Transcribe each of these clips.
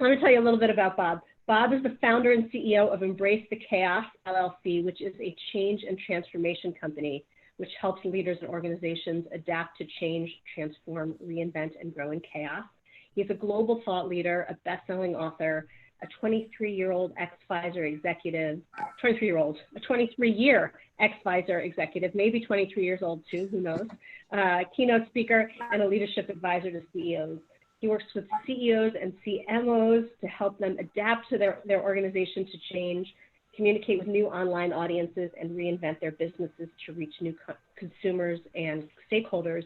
Let me tell you a little bit about Bob. Bob is the founder and CEO of Embrace the Chaos, LLC, which is a change and transformation company which helps leaders and organizations adapt to change, transform, reinvent, and grow in chaos. He's a global thought leader, a best-selling author, a 23-year-old ex-Pfizer executive, a 23-year ex-Pfizer executive, maybe 23 years old too, who knows, keynote speaker, and a leadership advisor to CEOs. He works with CEOs and CMOs to help them adapt to their organization to change, communicate with new online audiences, and reinvent their businesses to reach new consumers and stakeholders.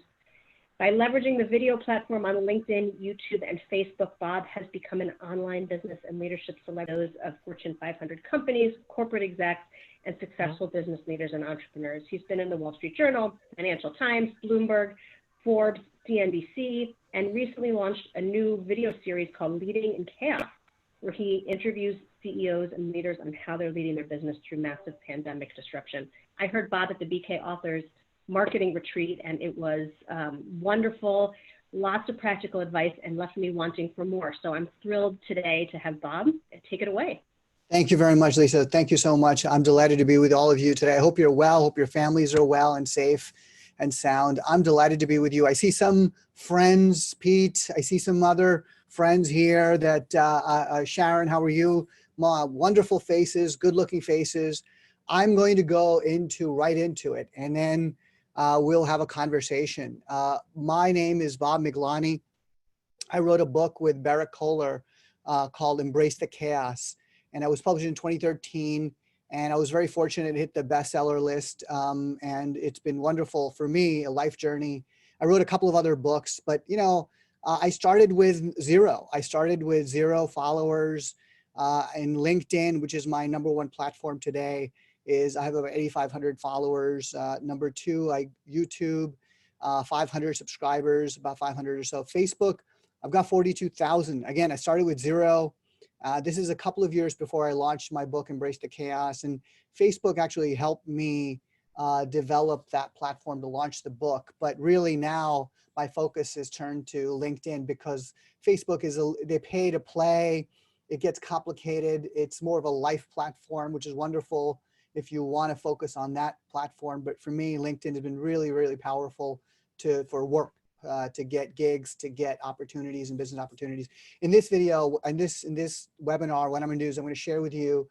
By leveraging the video platform on LinkedIn, YouTube, and Facebook, Bob has become an online business and leadership celebrity of Fortune 500 companies, corporate execs, and successful business leaders and entrepreneurs. He's been in the Wall Street Journal, Financial Times, Bloomberg, Forbes, CNBC, and recently launched a new video series called Leading in Chaos, where he interviews CEOs and leaders on how they're leading their business through massive pandemic disruption. I heard Bob at the BK Authors marketing retreat, and it was wonderful, lots of practical advice, and left me wanting for more. So I'm thrilled today to have Bob take it away. Thank you very much, Lisa. Thank you so much. I'm delighted to be with all of you today. I hope you're well, hope your families are well and safe and sound. I'm delighted to be with you. I see some friends, Pete, I see some other friends here that, Sharon, how are you? Wonderful faces, good looking faces. I'm going to go right into it, and then we'll have a conversation. My name is Bob Miglani. I wrote a book with Barrett Kohler called Embrace the Chaos, and I was published in 2013, and I was very fortunate to hit the bestseller list, and it's been wonderful for me, a life journey. I wrote a couple of other books, but you know, I started with zero. I started with 0 followers, and LinkedIn, which is my #1 platform today, I have over 8,500 followers. Number 2, YouTube, 500 subscribers, about 500 or so. Facebook, I've got 42,000. Again, I started with 0. This is a couple of years before I launched my book, Embrace the Chaos. And Facebook actually helped me develop that platform to launch the book. But really now my focus is turned to LinkedIn, because Facebook they pay to play. It gets complicated. It's more of a life platform, which is wonderful if you want to focus on that platform. But for me, LinkedIn has been really, really powerful for work, to get gigs, to get opportunities and business opportunities. In this video, in this webinar, what I'm going to do is I'm going to share with you,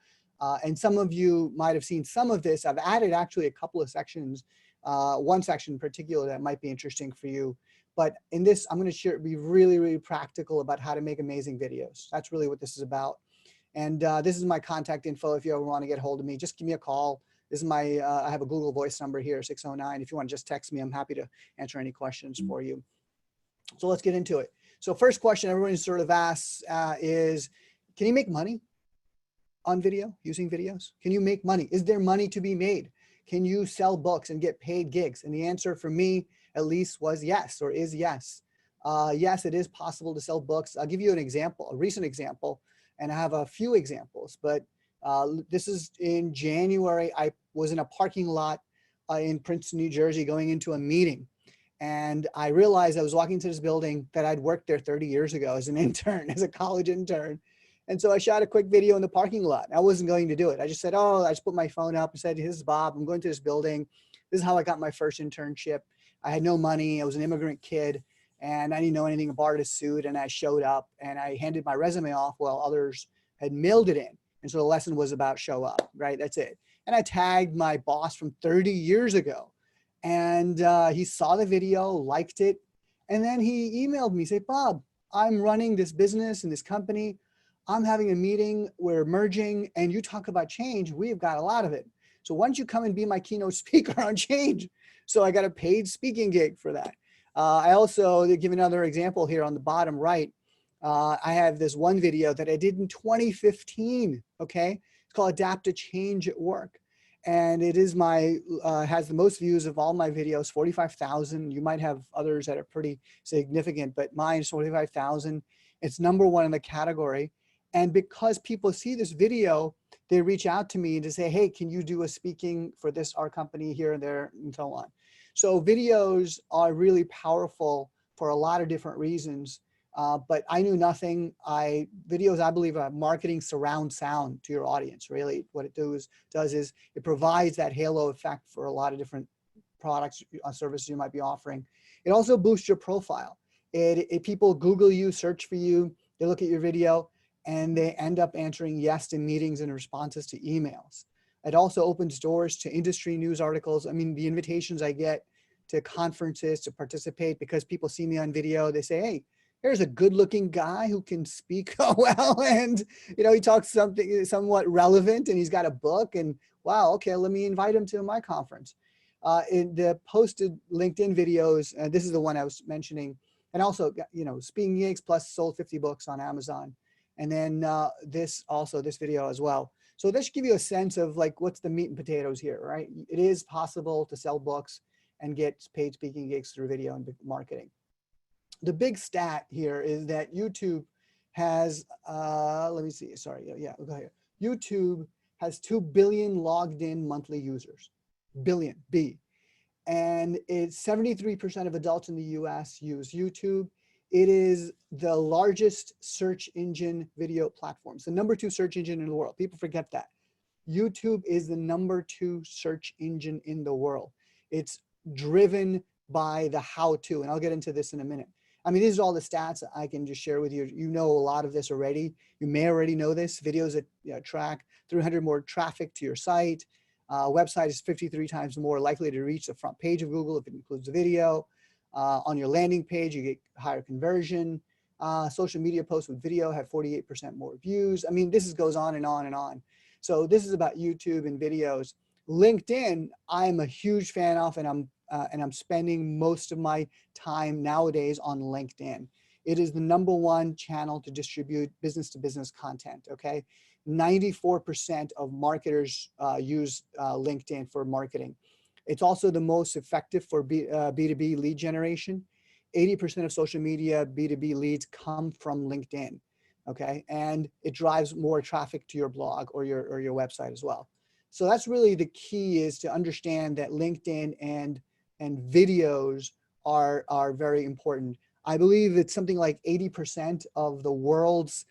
and some of you might have seen some of this. I've added actually a couple of sections, one section in particular that might be interesting for you. But in this, I'm going to be really, really practical about how to make amazing videos. That's really what this is about. And this is my contact info. If you ever want to get hold of me, just give me a call. This is my, I have a Google Voice number here, 609. If you want to just text me, I'm happy to answer any questions for you. So let's get into it. So first question everyone sort of asks is, can you make money on video, using videos? Can you make money? Is there money to be made? Can you sell books and get paid gigs? And the answer for me, at least, was yes, or is yes. Yes, it is possible to sell books. I'll give you an example, a recent example, and I have a few examples, but this is in January. I was in a parking lot in Princeton, New Jersey, going into a meeting. And I realized I was walking to this building that I'd worked there 30 years ago as an intern, as a college intern. And so I shot a quick video in the parking lot. I wasn't going to do it. I just said, I just put my phone up and said, this is Bob, I'm going to this building. This is how I got my first internship. I had no money. I was an immigrant kid and I didn't know anything about a suit. And I showed up and I handed my resume off while others had mailed it in. And so the lesson was about show up, right? That's it. And I tagged my boss from 30 years ago. And he saw the video, liked it. And then he emailed me, say, Bob, I'm running this business and this company. I'm having a meeting, we're merging, and you talk about change. We've got a lot of it. So why don't you come and be my keynote speaker on change? So I got a paid speaking gig for that. I also give another example here on the bottom right. I have this one video that I did in 2015, okay? It's called Adapt to Change at Work. And it is has the most views of all my videos, 45,000. You might have others that are pretty significant, but mine is 45,000. It's #1 in the category. And because people see this video, they reach out to me to say, hey, can you do a speaking for our company here and there and so on. So videos are really powerful for a lot of different reasons. But I knew nothing. Videos, I believe, are marketing surround sound to your audience. Really, what it does is it provides that halo effect for a lot of different products, services you might be offering. It also boosts your profile. People Google you, search for you, they look at your video, and they end up answering yes to meetings and responses to emails. It also opens doors to industry news articles. I mean, the invitations I get to conferences to participate because people see me on video, they say, hey, here's a good looking guy who can speak well. And, he talks something somewhat relevant and he's got a book and wow, okay, let me invite him to my conference. In the posted LinkedIn videos, this is the one I was mentioning, and also, speaking gigs plus sold 50 books on Amazon. And then this video as well. So this should give you a sense of like, what's the meat and potatoes here, right? It is possible to sell books and get paid speaking gigs through video and marketing. The big stat here is that YouTube has, let me see, sorry, yeah, we'll go here. YouTube has 2 billion logged in monthly users, billion, B. And it's 73% of adults in the US use YouTube. It is the largest search engine video platform. It's the #2 search engine in the world. People forget that. YouTube is the #2 search engine in the world. It's driven by the how-to, and I'll get into this in a minute. I mean, these are all the stats I can just share with you. You know a lot of this already. You may already know this. Videos that attract 300 more traffic to your site. Website is 53 times more likely to reach the front page of Google if it includes a video. On your landing page, you get higher conversion. Social media posts with video have 48% more views. I mean, this goes on and on and on. So this is about YouTube and videos. LinkedIn, I'm a huge fan of, and I'm spending most of my time nowadays on LinkedIn. It is the #1 channel to distribute business-to-business content, okay? 94% of marketers use LinkedIn for marketing. It's also the most effective for B2B lead generation. 80% of social media B2B leads come from LinkedIn, okay? And it drives more traffic to your blog or your website as well. So that's really the key, is to understand that LinkedIn and videos are very important. I believe it's something like 80% of the world's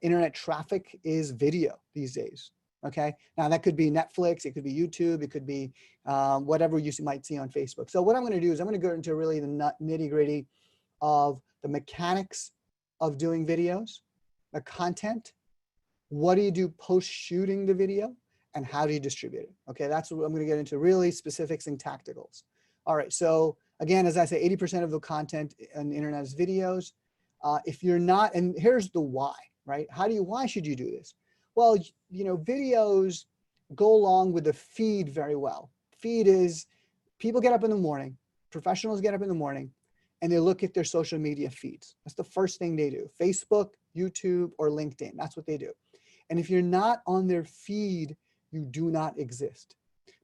internet traffic is video these days. Okay, now that could be Netflix, it could be YouTube, it could be whatever you might see on Facebook. So what I'm going to do is I'm going to go into really the nitty gritty of the mechanics of doing videos, the content, what do you do post shooting the video, and how do you distribute it? Okay, that's what I'm going to get into, really specifics and tacticals. All right, so again, as I say, 80% of the content on the internet is videos. If you're not, and here's the why, right? Why should you do this? Well, videos go along with the feed very well. Feed is, people get up in the morning, professionals get up in the morning, and they look at their social media feeds. That's the first thing they do. Facebook, YouTube, or LinkedIn, that's what they do. And if you're not on their feed, you do not exist.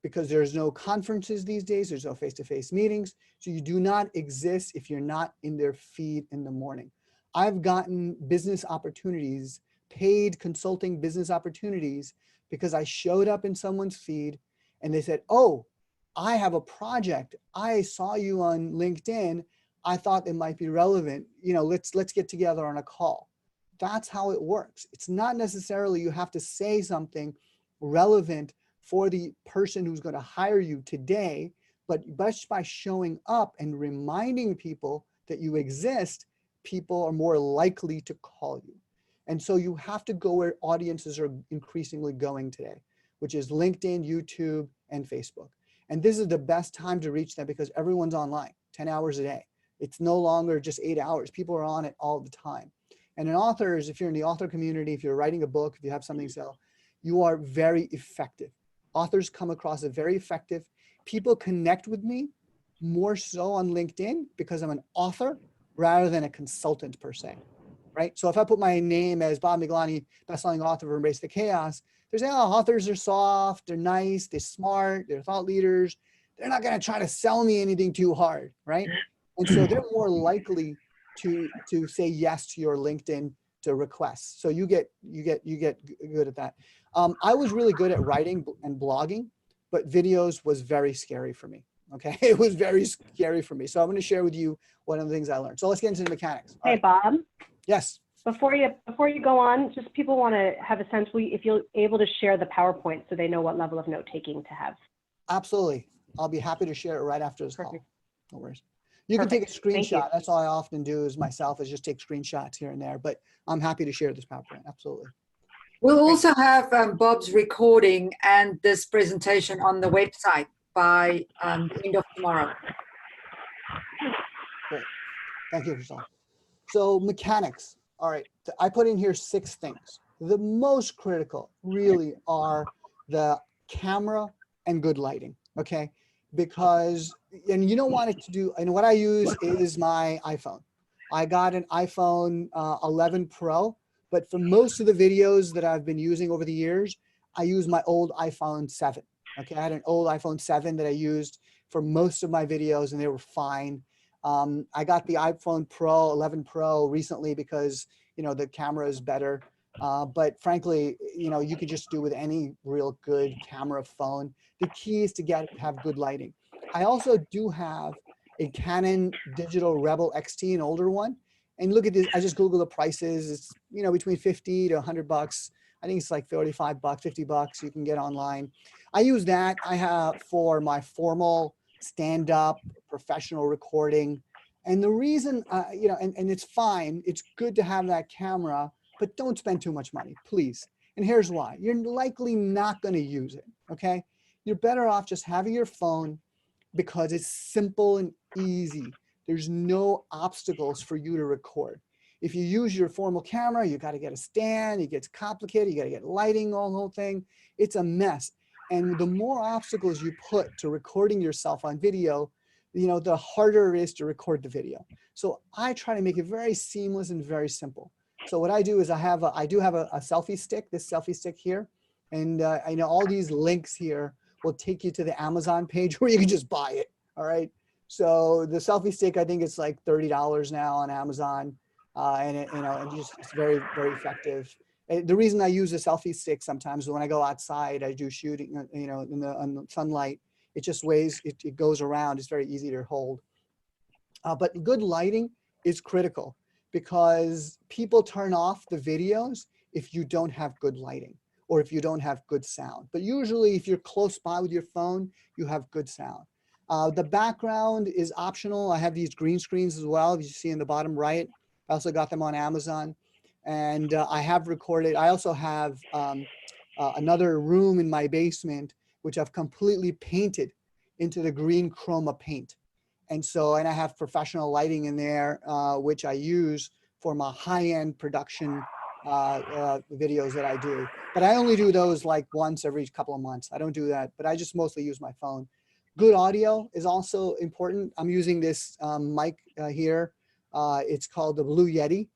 Because there's no conferences these days, there's no face-to-face meetings, so you do not exist if you're not in their feed in the morning. I've gotten business opportunities, paid consulting business opportunities, because I showed up in someone's feed and they said, oh, I have a project. I saw you on LinkedIn. I thought it might be relevant. Let's get together on a call. That's how it works. It's not necessarily you have to say something relevant for the person who's going to hire you today, but just by showing up and reminding people that you exist, people are more likely to call you. And so you have to go where audiences are increasingly going today, which is LinkedIn, YouTube, and Facebook. And this is the best time to reach them because everyone's online 10 hours a day. It's no longer just 8 hours. People are on it all the time. And in authors, if you're in the author community, if you're writing a book, if you have something to sell, you are very effective. Authors come across as very effective. People connect with me more so on LinkedIn because I'm an author rather than a consultant per se, right? So if I put my name as Bob Miglani, bestselling author of Embrace the Chaos, there's, authors are soft, they're nice, they're smart, they're thought leaders. They're not going to try to sell me anything too hard, right? And so they're more likely to say yes to your LinkedIn to requests. So you get good at that. I was really good at writing and blogging, but videos was very scary for me. Okay. It was very scary for me. So I'm going to share with you one of the things I learned. So let's get into the mechanics. All Hey, right. Bob. Yes. Before you go on, just people want to have a sense, if you're able to share the PowerPoint so they know what level of note taking to have. Absolutely. I'll be happy to share it right after this call. Perfect. No worries. You can take a Thank you. screenshot. That's all I often do is myself is just take screenshots here and there, but I'm happy to share this PowerPoint. Absolutely. We'll also have Bob's recording and this presentation on the website by the end of tomorrow. Great. Thank you, Crystal. So mechanics. All right. I put in here 6 things. The most critical really are the camera and good lighting. Okay. Because, and you don't want it to do, and what I use is my iPhone. I got an iPhone 11 Pro, but for most of the videos that I've been using over the years, I use my old iPhone 7. Okay. I had an old iPhone 7 that I used for most of my videos and they were fine. I got the iPhone Pro 11 Pro recently because, the camera is better. But frankly, you could just do with any real good camera phone. The key is to have good lighting. I also do have a Canon Digital Rebel XT, an older one. And look at this, I just Google the prices. It's, between 50 to 100 bucks. I think it's like 35 bucks, 50 bucks you can get online. I use that. I have for my formal stand-up professional recording. And the reason, and it's fine, it's good to have that camera, but don't spend too much money, please. And here's why. You're likely not going to use it, okay? You're better off just having your phone because it's simple and easy. There's no obstacles for you to record. If you use your formal camera, you got to get a stand, it gets complicated, you got to get lighting, all the whole thing. It's a mess. And the more obstacles you put to recording yourself on video, the harder it is to record the video. So I try to make it very seamless and very simple. So what I do is I do have a selfie stick, this selfie stick here. And I know all these links here will take you to the Amazon page where you can just buy it. All right. So the selfie stick, I think it's like $30 now on Amazon. And it's very, very effective. And the reason I use a selfie stick sometimes when I go outside, I do shooting, in the sunlight, it just weighs, it goes around. It's very easy to hold. But good lighting is critical because people turn off the videos if you don't have good lighting or if you don't have good sound. But usually if you're close by with your phone, you have good sound. The background is optional. I have these green screens as well, as you see in the bottom right. I also got them on Amazon. And I have recorded, I also have another room in my basement, which I've completely painted into the green chroma paint. And I have professional lighting in there, which I use for my high-end production videos that I do. But I only do those like once every couple of months. I don't do that, but I just mostly use my phone. Good audio is also important. I'm using this mic here. It's called the Blue Yeti,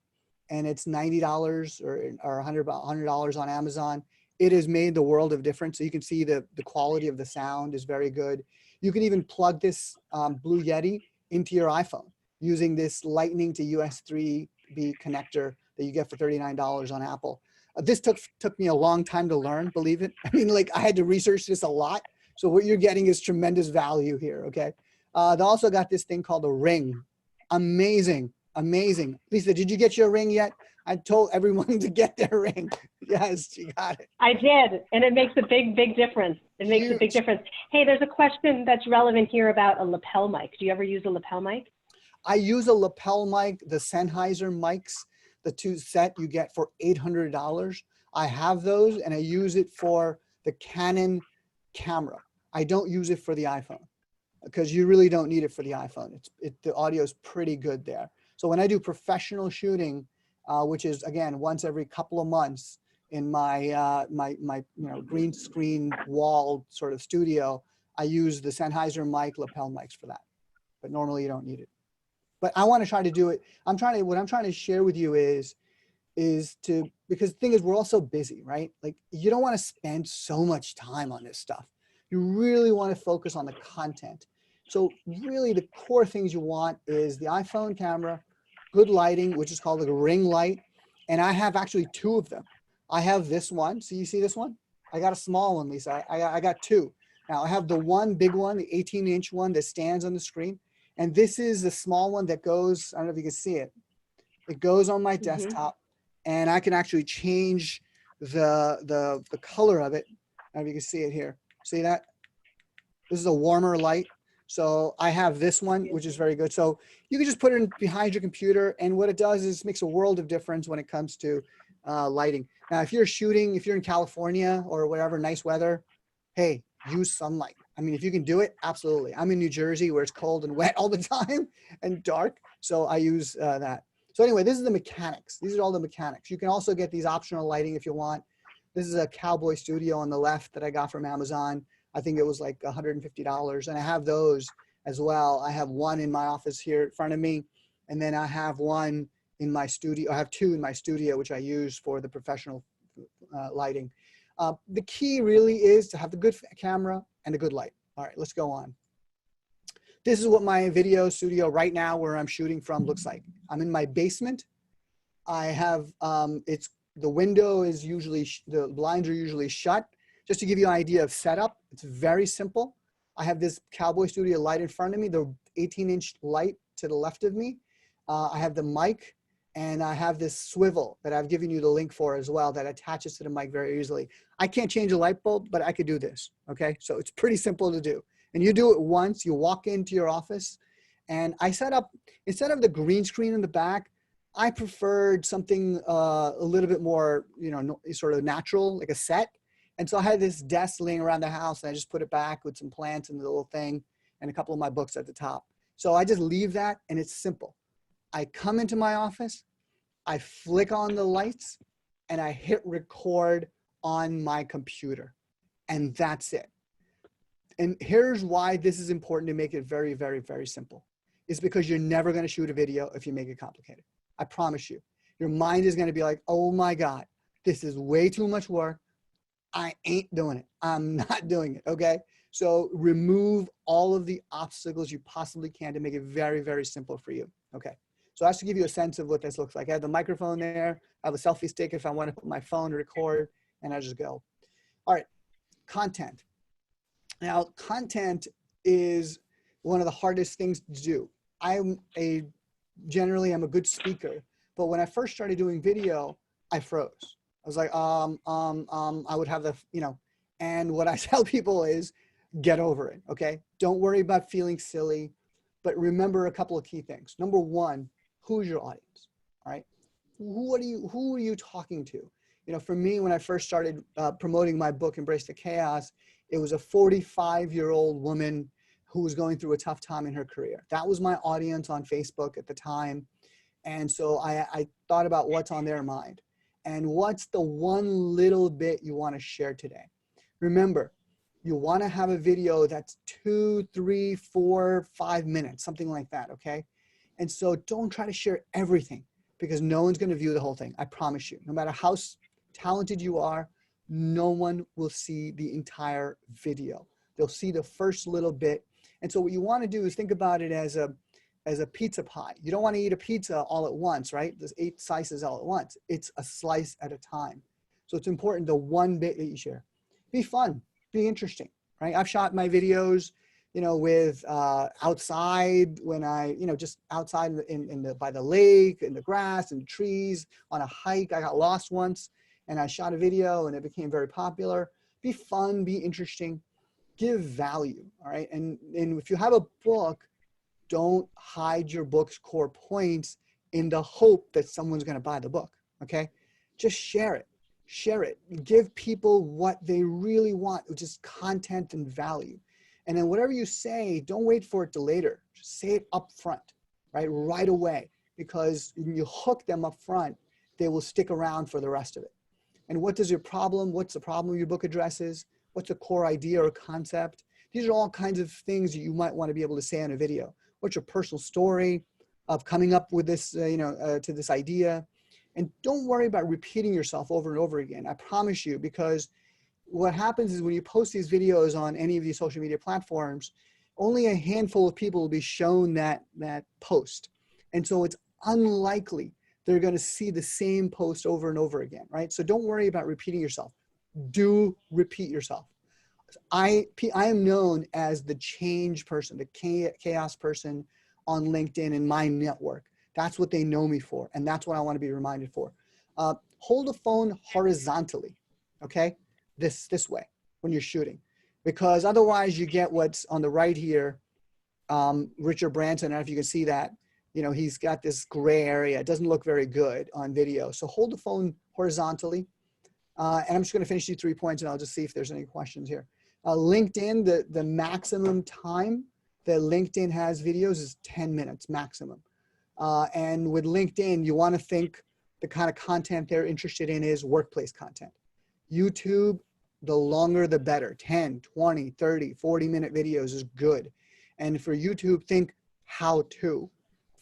and it's $90 or $100 on Amazon. It has made the world of difference. So you can see the quality of the sound is very good. You can even plug this Blue Yeti into your iPhone using this Lightning to USB connector that you get for $39 on Apple. This took me a long time to learn, believe it. I mean, like I had to research this a lot. So what you're getting is tremendous value here, okay? They also got this thing called a Ring. Amazing, amazing. Lisa, did you get your Ring yet? I told everyone to get their Ring. Yes, you got it. I did, and it makes a big, big difference. It makes a big difference. Hey, there's a question that's relevant here about a lapel mic. Do you ever use a lapel mic? I use a lapel mic, the Sennheiser mics, the 2 set you get for $800. I have those and I use it for the Canon camera. I don't use it for the iPhone because you really don't need it for the iPhone. The audio is pretty good there. So when I do professional shooting, which is again, once every couple of months in my green screen wall sort of studio, I use the Sennheiser mic, lapel mics for that, but normally you don't need it. But I want to try to do it. What I'm trying to share with you is because the thing is, we're all so busy, right? Like you don't want to spend so much time on this stuff. You really want to focus on the content. So really the core things you want is the iPhone camera, good lighting, which is called a ring light. And I have actually 2 of them. I have this one. So you see this one? I got a small one, Lisa. I got 2. Now I have the one big one, the 18-inch one that stands on the screen. And this is the small one that goes, I don't know if you can see it. It goes on my desktop and I can actually change the color of it. I don't know if you can see it here. See that? This is a warmer light. So I have this one, which is very good. So you can just put it in behind your computer. And what it does is makes a world of difference when it comes to lighting. Now, if you're shooting, if you're in California or whatever, nice weather, hey, use sunlight. I mean, if you can do it, absolutely. I'm in New Jersey where it's cold and wet all the time and dark. So I use that. So anyway, this is the mechanics. These are all the mechanics. You can also get these optional lighting if you want. This is a Cowboy Studio on the left that I got from Amazon. I think it was like $150. And I have those as well. I have one in my office here in front of me. And then I have one in my studio. I have two in my studio, which I use for the professional lighting. The key really is to have the good camera and a good light. All right, let's go on. This is what my video studio right now where I'm shooting from looks like. I'm in my basement. I have, the window is usually, the blinds are usually shut. Just to give you an idea of setup, it's very simple. I have this Cowboy Studio light in front of me, the 18-inch light to the left of me. I have the mic and I have this swivel that I've given you the link for as well that attaches to the mic very easily. I can't change a light bulb, but I could do this, okay? So it's pretty simple to do. And you do it once, you walk into your office and I set up, instead of the green screen in the back, I preferred something a little bit more, you know, sort of natural, like a set. And so I had this desk laying around the house and I just put it back with some plants and the little thing and a couple of my books at the top. So I just leave that and it's simple. I come into my office, I flick on the lights and I hit record on my computer and that's it. And here's why this is important to make it very, very, very simple. It's because you're never going to shoot a video if you make it complicated. I promise you. Your mind is going to be like, oh my God, this is way too much work. I ain't doing it. I'm not doing it. Okay. So remove all of the obstacles you possibly can to make it very, very simple for you. Okay. So that's to give you a sense of what this looks like. I have the microphone there. I have a selfie stick if I want to put my phone to record and I just go. All right. Content. Now, content is one of the hardest things to do. Generally, I'm a good speaker, but when I first started doing video, I froze. I was like, I would have the, you know, and what I tell people is get over it. Okay. Don't worry about feeling silly, but remember a couple of key things. Number one, who's your audience? All right. Who are you talking to? You know, for me, when I first started promoting my book, Embrace the Chaos, it was a 45-year-old woman who was going through a tough time in her career. That was my audience on Facebook at the time. And so I thought about what's on their mind and what's the one little bit you want to share today. Remember, you want to have a video that's 2, 3, 4, 5 minutes, something like that, okay? And so don't try to share everything because no one's going to view the whole thing. I promise you, no matter how talented you are, no one will see the entire video. They'll see the first little bit. And so what you want to do is think about it as a pizza pie. You don't want to eat a pizza all at once, right? There's 8 slices all at once. It's a slice at a time. So it's important, the one bit that you share. Be fun, be interesting, right? I've shot my videos, you know, with outside when I, you know, just outside by the lake, in the grass and trees, on a hike. I got lost once and I shot a video and it became very popular. Be fun, be interesting, give value, all right? And if you have a book, don't hide your book's core points in the hope that someone's going to buy the book, okay? Just share it. Share it. Give people what they really want, which is content and value. And then whatever you say, don't wait for it to later. Just say it up front, right away. Because when you hook them up front, they will stick around for the rest of it. And what's the problem your book addresses? What's the core idea or concept? These are all kinds of things that you might want to be able to say in a video. What's your personal story of coming up with this, to this idea? And don't worry about repeating yourself over and over again. I promise you, because what happens is when you post these videos on any of these social media platforms, only a handful of people will be shown that post. And so it's unlikely they're going to see the same post over and over again, right? So don't worry about repeating yourself. Do repeat yourself. I am known as the change person, the chaos person on LinkedIn in my network. That's what they know me for. And that's what I want to be reminded for. Hold a phone horizontally, okay? This way when you're shooting, because otherwise you get what's on the right here. Richard Branson, I don't know if you can see that, you know, he's got this gray area. It doesn't look very good on video. So hold the phone horizontally. And I'm just going to finish these 3 points and I'll just see if there's any questions here. LinkedIn, the maximum time that LinkedIn has videos is 10 minutes maximum. And with LinkedIn, you want to think the kind of content they're interested in is workplace content. YouTube, the longer the better. 10, 20, 30, 40-minute videos is good. And for YouTube, think how to.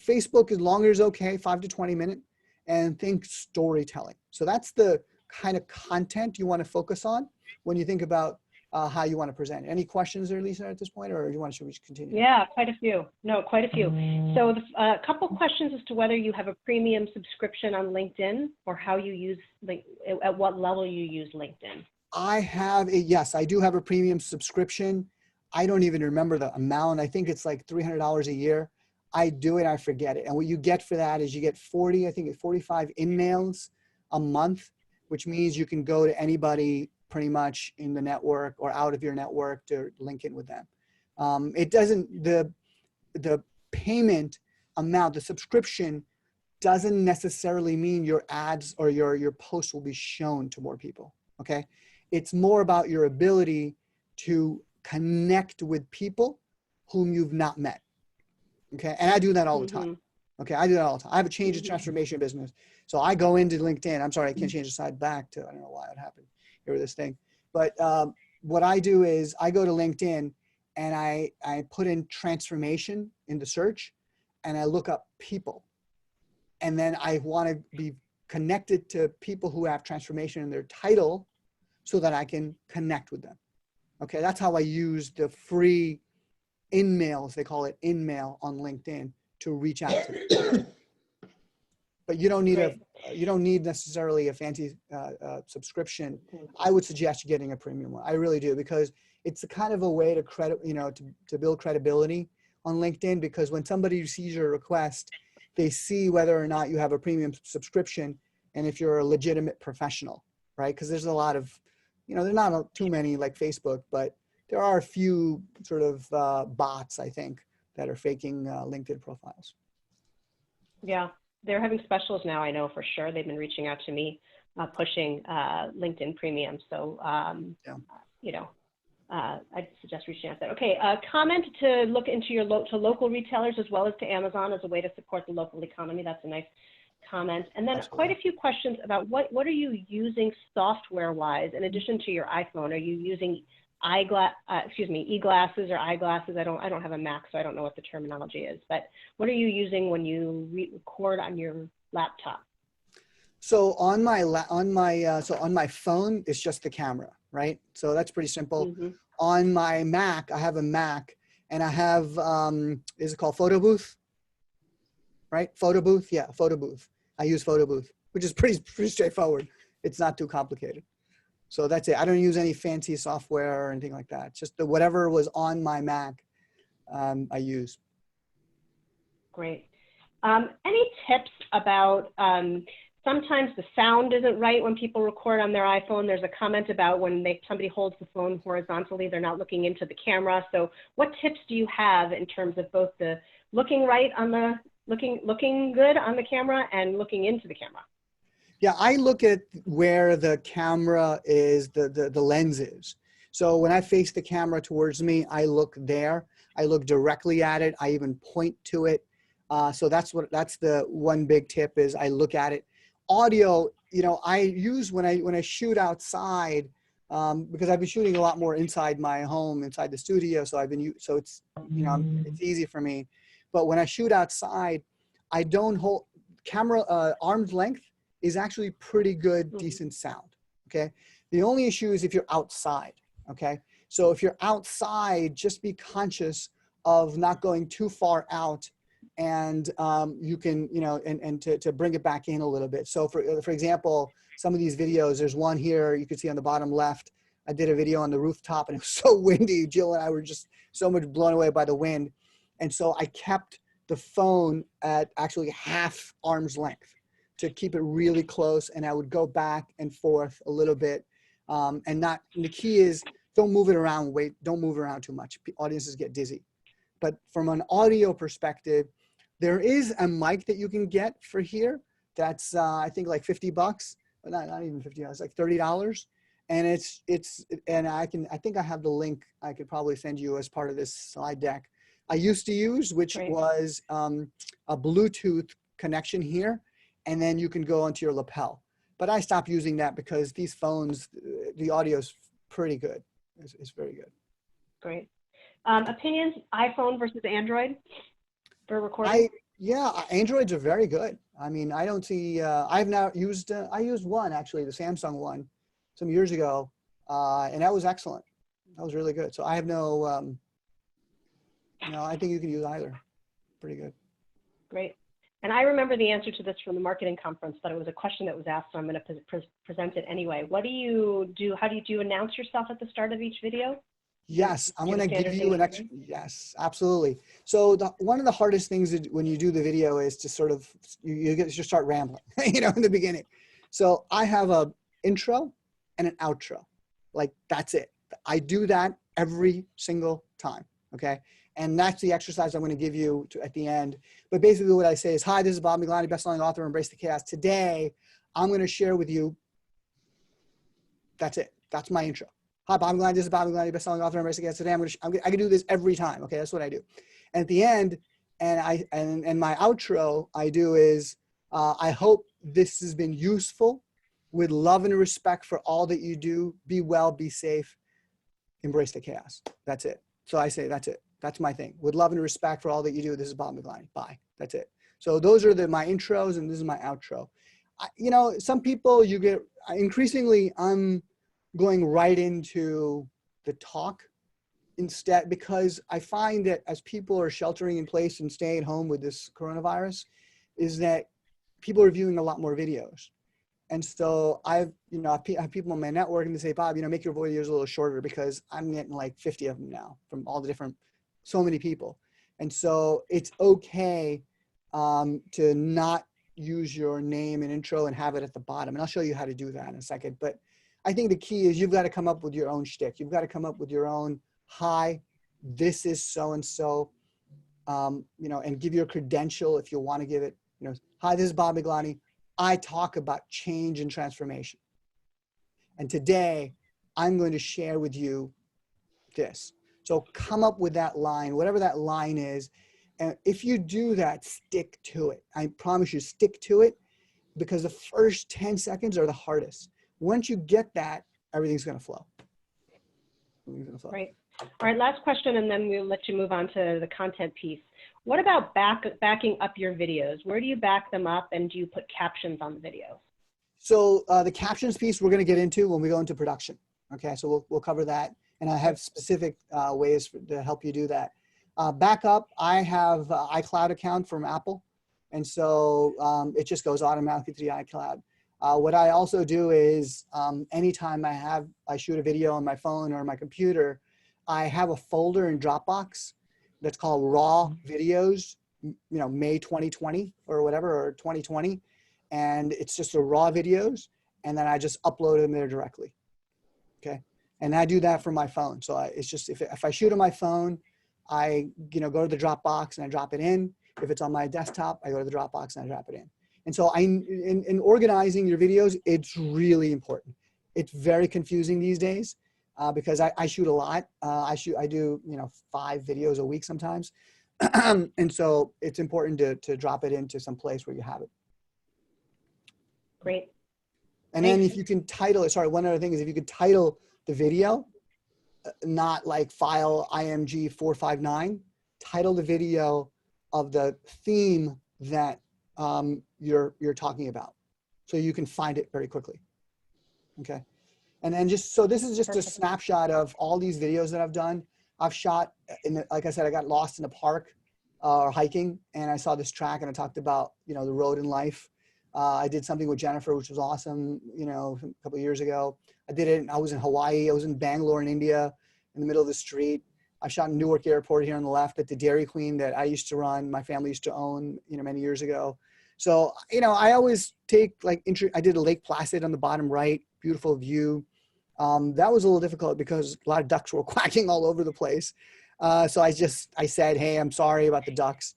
Facebook, as longer as okay, 5 to 20 minutes, and think storytelling. So that's the kind of content you want to focus on when you think about how you want to present. Any questions there, Lisa, at this point, or should we continue? Yeah, quite a few. No, quite a few. So a couple questions as to whether you have a premium subscription on LinkedIn or how you use, at what level you use LinkedIn. I have yes, I do have a premium subscription. I don't even remember the amount. I think it's like $300 a year. I do it, I forget it. And what you get for that is you get 45 in-mails a month, which means you can go to anybody pretty much in the network or out of your network to link in with them. It doesn't, the payment amount, the subscription doesn't necessarily mean your ads or your posts will be shown to more people, okay? It's more about your ability to connect with people whom you've not met, okay? And I do that all the time, okay? I do that all the time. I have a change and transformation business. So I go into LinkedIn. I'm sorry, I can't change the side back to, I don't know why it happened here with this thing. But what I do is I go to LinkedIn and I put in transformation in the search and I look up people. And then I want to be connected to people who have transformation in their title so that I can connect with them. Okay, that's how I use the free in-mails, they call it in-mail on LinkedIn, to reach out to them. But you don't need you don't need necessarily a fancy subscription. I would suggest getting a premium one. I really do, because it's a kind of a way to to build credibility on LinkedIn, because when somebody sees your request, they see whether or not you have a premium subscription and if you're a legitimate professional, right? Because there's a lot of, there's not too many like Facebook, but there are a few sort of bots, I think, that are faking LinkedIn profiles. Yeah, they're having specials now, I know for sure. They've been reaching out to me, pushing LinkedIn Premium. So, I'd suggest reaching out there. Okay, comment to look into your local retailers as well as to Amazon as a way to support the local economy. That's a nice comment. And then quite a few questions about what are you using software-wise in addition to your iPhone? Are you using e-glasses or eyeglasses? I don't have a Mac, so I don't know what the terminology is. But what are you using when you record on your laptop? So on my phone, it's just the camera, right? So that's pretty simple. On my Mac, I have a Mac, and I have is it called Photo Booth? Right, Photo Booth. Yeah, Photo Booth. I use Photo Booth, which is pretty straightforward. It's not too complicated. So that's it. I don't use any fancy software or anything like that. Just whatever was on my Mac, I use. Great. Any tips about sometimes the sound isn't right when people record on their iPhone? There's a comment about when somebody holds the phone horizontally, they're not looking into the camera. So what tips do you have in terms of both the looking right on the looking good on the camera and looking into the camera? Yeah, I look at where the camera is, the lens is. So when I face the camera towards me, I look there. I look directly at it. I even point to it. So that's the one big tip is I look at it. Audio, I use when I shoot outside, because I've been shooting a lot more inside my home, inside the studio. So it's it's easy for me. But when I shoot outside, I don't hold camera arm's length is actually pretty good, decent sound, okay? The only issue is if you're outside, okay? So if you're outside, just be conscious of not going too far out, and you can, and to bring it back in a little bit. So for example, some of these videos, there's one here you can see on the bottom left I did a video on the rooftop and it was so windy. Jill and I were just so much blown away by the wind. And so I kept the phone at actually half arm's length to keep it really close. And I would go back and forth a little bit. And the key is don't move it around, don't move around too much. Audiences get dizzy. But from an audio perspective, there is a mic that you can get for here. That's I think like $50, but not even $50. It's like $30, and I think I have the link. I could probably send you as part of this slide deck. I used to use, which was a Bluetooth connection here, and then you can go onto your lapel. But I stopped using that because these phones, the audio is pretty good. It's very good. Great. Opinions, iPhone versus Android for recording? Yeah, Androids are very good. I mean, I don't see, I've now used, I used one actually, the Samsung one some years ago, and that was excellent. That was really good. So I have no, I think you can use either. Pretty good. Great. And I remember the answer to this from the marketing conference, but it was a question that was asked, so I'm going to present it anyway. What do you do? How do you announce yourself at the start of each video? Yes, I'm going to give you an extra. Yes, absolutely. So one of the hardest things when you do the video is to sort of, you just start rambling, in the beginning. So I have a intro and an outro. Like that's it. I do that every single time. Okay. And that's the exercise I'm going to give you at the end. But basically what I say is, hi, this is Bob Miglani, bestselling author, Embrace the Chaos. Today, I'm going to share with you. That's it. That's my intro. Hi, Bob Miglani, this is Bob Miglani, bestselling author, Embrace the Chaos. Today, I can do this every time. Okay, that's what I do. And at the end, and my outro I do is, I hope this has been useful. With love and respect for all that you do. Be well, be safe, embrace the chaos. That's it. So I say, that's it. That's my thing. With love and respect for all that you do, this is Bob Miglani. Bye. That's it. So those are my intros, and this is my outro. Some people increasingly, I'm going right into the talk instead, because I find that as people are sheltering in place and staying at home with this coronavirus, is that people are viewing a lot more videos. And so I have people on my network and they say, Bob, make your videos a little shorter, because I'm getting like 50 of them now from all the so many people. And so it's okay to not use your name and intro and have it at the bottom. And I'll show you how to do that in a second. But I think the key is you've got to come up with your own shtick. You've got to come up with your own, hi, this is so-and-so, and give your credential if you want to give it, hi, this is Bob Miglani. I talk about change and transformation. And today I'm going to share with you this. So come up with that line, whatever that line is. And if you do that, stick to it. I promise you, stick to it, because the first 10 seconds are the hardest. Once you get that, everything's going to flow. Great. All right, last question, and then we'll let you move on to the content piece. What about backing up your videos? Where do you back them up, and do you put captions on the videos? So the captions piece we're going to get into when we go into production. Okay, so we'll cover that, and I have specific ways to help you do that. Backup, I have iCloud account from Apple, and so it just goes automatically to the iCloud. What I also do is anytime I shoot a video on my phone or my computer, I have a folder in Dropbox that's called raw videos, May 2020 or whatever, or 2020. And it's just a raw videos. And then I just upload them there directly. Okay. And I do that from my phone. So it's just, if I shoot on my phone, I, go to the Dropbox and I drop it in. If it's on my desktop, I go to the Dropbox and I drop it in. And so in organizing your videos, it's really important. It's very confusing these days. Because I shoot a lot. I do 5 videos a week sometimes. And so it's important to drop it into some place where you have it. Great. And then if you can title it, sorry, one other thing is if you could title the video, not like file IMG 459, title the video of the theme that you're talking about, so you can find it very quickly. Okay. And then so this is just a snapshot of all these videos that I've done. I've shot, like I said, I got lost in a park hiking, and I saw this track, and I talked about, the road in life. I did something with Jennifer, which was awesome, you know, a couple of years ago. I did it. I was in Hawaii. I was in Bangalore in India, in the middle of the street. I shot in Newark Airport here on the left at the Dairy Queen that I used to run. My family used to own, you know, many years ago. So, you know, I always take like, I did a Lake Placid on the bottom right, beautiful view. That was a little difficult because a lot of ducks were quacking all over the place. So I said, hey, I'm sorry about the ducks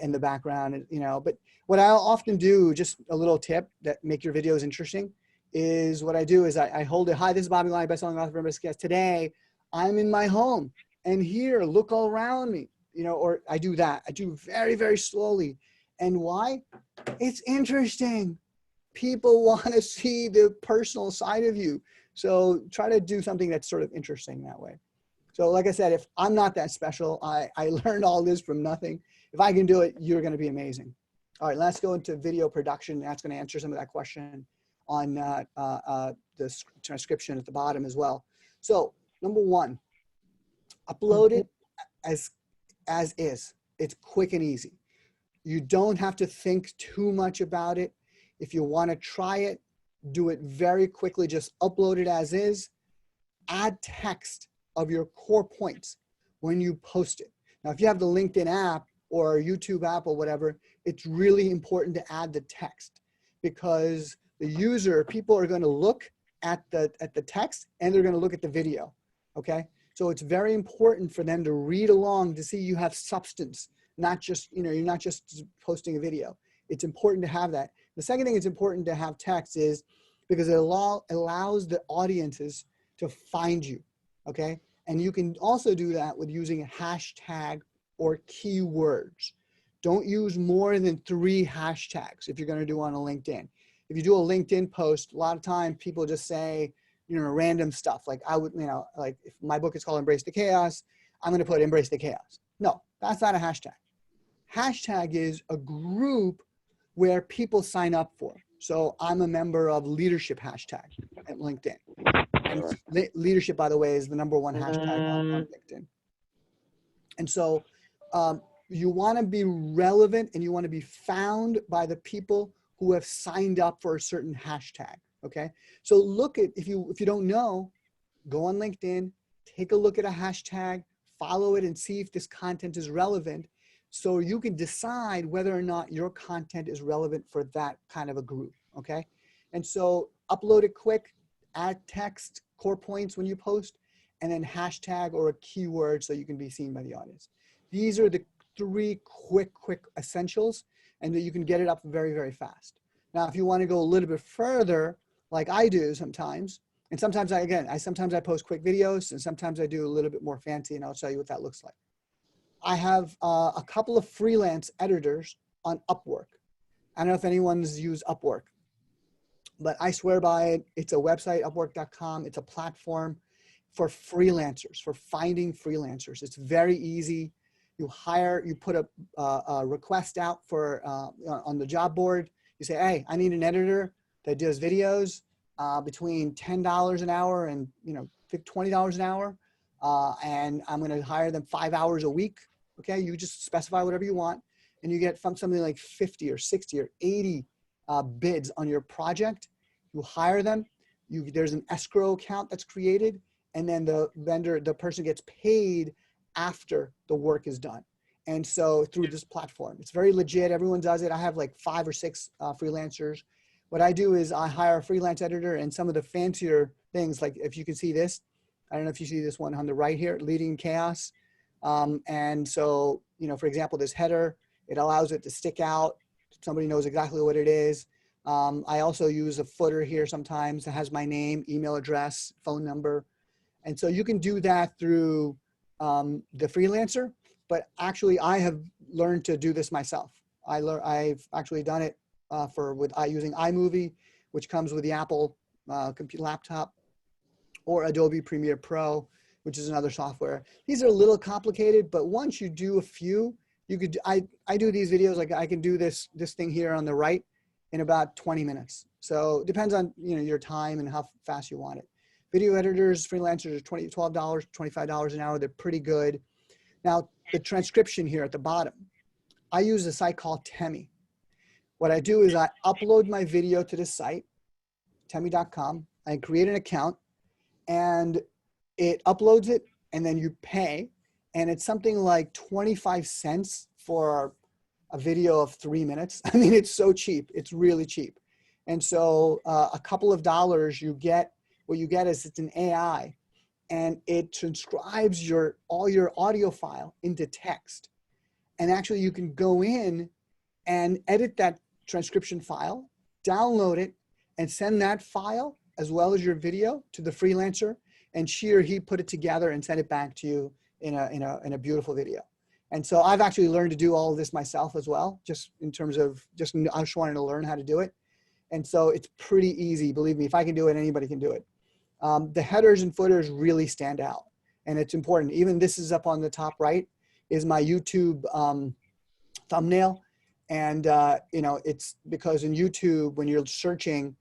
in the background, you know. But what I'll often do, just a little tip that make your videos interesting, is what I do is I hold it. Hi, this is Bobby Miglani, best-selling author of Guest. Today, I'm in my home, and here, look all around me, you know. Or I do that. I do very, very slowly. And why? It's interesting. People want to see the personal side of you. So try to do something that's sort of interesting that way. So like I said, if I'm not that special, I learned all this from nothing. If I can do it, you're going to be amazing. All right, let's go into video production. That's going to answer some of that question on the transcription at the bottom as well. So number one, upload it as is. It's quick and easy. You don't have to think too much about it. If you want to try it, do it very quickly. Just upload it as is. Add text of your core points when you post it. Now, if you have the LinkedIn app or YouTube app or whatever, it's really important to add the text because the people are going to look at the text and they're going to look at the video. Okay. So it's very important for them to read along to see you have substance, not just, you know, you're not just posting a video. It's important to have that. The second thing it's important to have text is because it allows the audiences to find you, okay? And you can also do that with using a hashtag or keywords. Don't use more than 3 hashtags if you're gonna do on a LinkedIn. If you do a LinkedIn post, a lot of times people just say, you know, random stuff. Like I would, you know, like if my book is called Embrace the Chaos, I'm gonna put Embrace the Chaos. No, that's not a hashtag. Hashtag is a group where people sign up for. So I'm a member of leadership hashtag at LinkedIn. And leadership, by the way, is the #1 hashtag on LinkedIn. And so you want to be relevant and you want to be found by the people who have signed up for a certain hashtag. Okay. So look at, if you don't know, go on LinkedIn, take a look at a hashtag, follow it and see if this content is relevant. So you can decide whether or not your content is relevant for that kind of a group, okay? And so upload it quick, add text, core points when you post, and then hashtag or a keyword so you can be seen by the audience. These are the 3 quick essentials, and that you can get it up very, very fast. Now, if you want to go a little bit further, like I do sometimes, and sometimes sometimes I post quick videos, and sometimes I do a little bit more fancy, and I'll show you what that looks like. I have a couple of freelance editors on Upwork. I don't know if anyone's used Upwork, but I swear by it. It's a website, upwork.com. It's a platform for freelancers, for finding freelancers. It's very easy. You put a request out for on the job board. You say, hey, I need an editor that does videos between $10 an hour and $20 an hour. And I'm going to hire them 5 hours a week. Okay, you just specify whatever you want, and you get from something like 50 or 60 or 80 bids on your project. You hire them. There's an escrow account that's created, and then the person gets paid after the work is done. And so through this platform, it's very legit. Everyone does it. I have like 5 or 6 freelancers. What I do is I hire a freelance editor, and some of the fancier things, like if you can see this, I don't know if you see this one on the right here, Leading Chaos. And so, for example, this header, it allows it to stick out. Somebody knows exactly what it is. I also use a footer here sometimes that has my name, email address, phone number. And so you can do that through the freelancer, but actually I have learned to do this myself. I've actually done it using iMovie, which comes with the Apple computer laptop, or Adobe Premiere Pro, which is another software. These are a little complicated, but once you do a few, I do these videos, like I can do this thing here on the right in about 20 minutes. So it depends on your time and how fast you want it. Video editors, freelancers are $12, $25 an hour. They're pretty good. Now, the transcription here at the bottom, I use a site called Temi. what I do is I upload my video to the site, temi.com. I create an account and it uploads it, and then you pay. And it's something like 25 cents for a video of 3 minutes. I mean, it's so cheap. It's really cheap. And so a couple of dollars, you get, what you get is it's an AI, and it transcribes all your audio file into text. And actually you can go in and edit that transcription file, download it, and send that file as well as your video to the freelancer, and she or he put it together and send it back to you in a beautiful video. And so I've actually learned to do all of this myself as well, just in terms of I just wanted to learn how to do it. And so it's pretty easy. Believe me, if I can do it, anybody can do it. The headers and footers really stand out, and it's important. Even this is up on the top right is my YouTube thumbnail. And, you know, it's because in YouTube, when you're searching,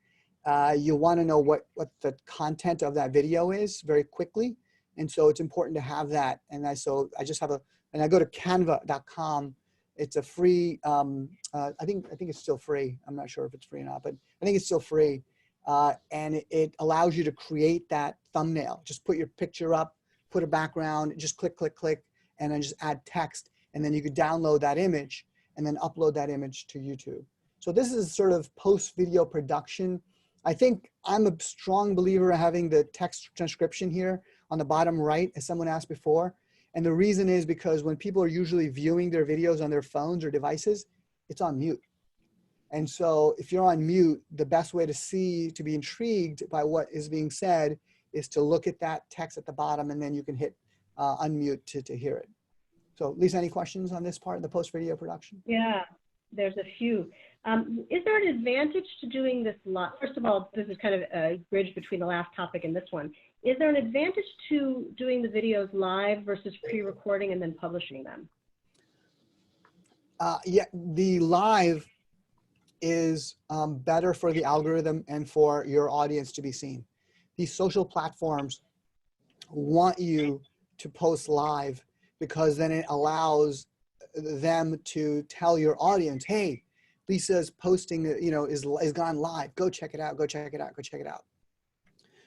you want to know what the content of that video is very quickly. And so it's important to have that. And I just have and I go to canva.com. It's a free, I think it's still free. I'm not sure if it's free or not, but I think it's still free. And it allows you to create that thumbnail. Just put your picture up, put a background, just click, click, click, and then just add text. And then you could download that image and then upload that image to YouTube. So this is sort of post-video production. I think I'm a strong believer in having the text transcription here on the bottom right, as someone asked before. And the reason is because when people are usually viewing their videos on their phones or devices, it's on mute. And so if you're on mute, the best way to be intrigued by what is being said is to look at that text at the bottom, and then you can hit unmute to hear it. So Lisa, any questions on this part, the post-video production? Yeah, there's a few. Is there an advantage to doing this live? First of all, this is kind of a bridge between the last topic and this one. Is there an advantage to doing the videos live versus pre-recording and then publishing them? Yeah, the live is better for the algorithm and for your audience to be seen. These social platforms want you to post live because then it allows them to tell your audience, hey, Lisa's posting, you know, is gone live. Go check it out. Go check it out. Go check it out.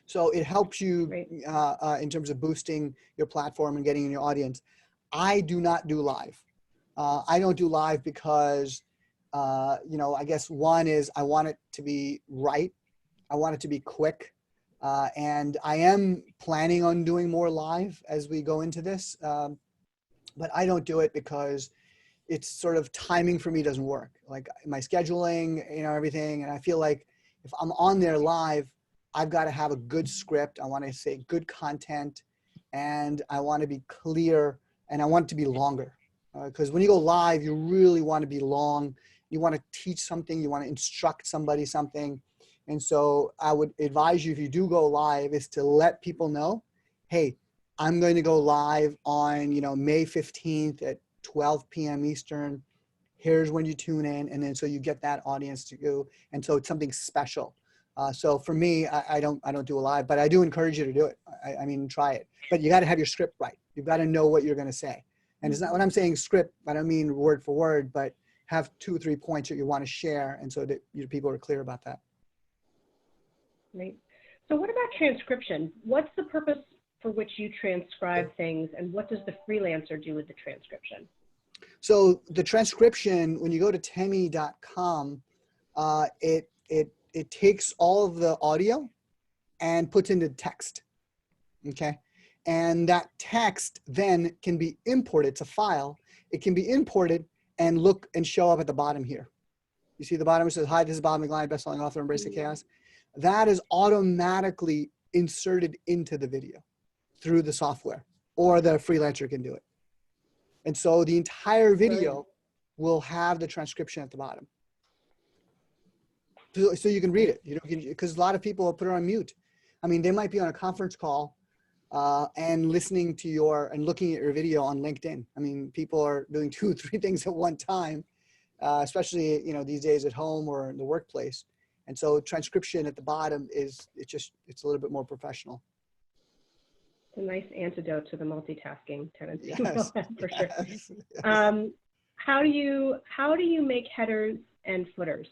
So it helps you in terms of boosting your platform and getting in your audience. I do not do live. I don't do live because, you know, I guess one is I want it to be right. I want it to be quick. And I am planning on doing more live as we go into this. But I don't do it because it's sort of timing for me doesn't work. Like my scheduling, you know, everything. And I feel like if I'm on there live, I've got to have a good script. I want to say good content, and I want to be clear, and I want it to be longer. Because when you go live, you really want to be long. You want to teach something. You want to instruct somebody something. And so I would advise you, if you do go live, is to let people know, hey, I'm going to go live on, you know, May 15th at 12 p.m. Eastern. Here's when you tune in. And then so you get that audience to go. And so it's something special. So for me, I don't do a live, but I do encourage you to do it. I mean, try it. But you got to have your script right. You've got to know what you're going to say. And it's not when I'm saying script, I don't mean word for word, but have 2 or 3 points that you want to share. And so that your people are clear about that. Right. So what about transcription? What's the purpose for which you transcribe things, and what does the freelancer do with the transcription? So the transcription, when you go to temi.com, it takes all of the audio and puts into text, okay? And that text then can be imported. It's a file. It can be imported and look and show up at the bottom here. You see the bottom, it says, hi, this is Bob Miglani, bestselling author, Embrace the Chaos. That is automatically inserted into the video through the software, or the freelancer can do it. And so the entire video will have the transcription at the bottom. So you can read it, you know, because a lot of people will put it on mute. I mean, they might be on a conference call and listening to and looking at your video on LinkedIn. I mean, people are doing 2 or 3 things at one time, especially, you know, these days at home or in the workplace. And so transcription at the bottom it's a little bit more professional. It's a nice antidote to the multitasking tendency. Yes. For sure. Yes. How do you make headers and footers?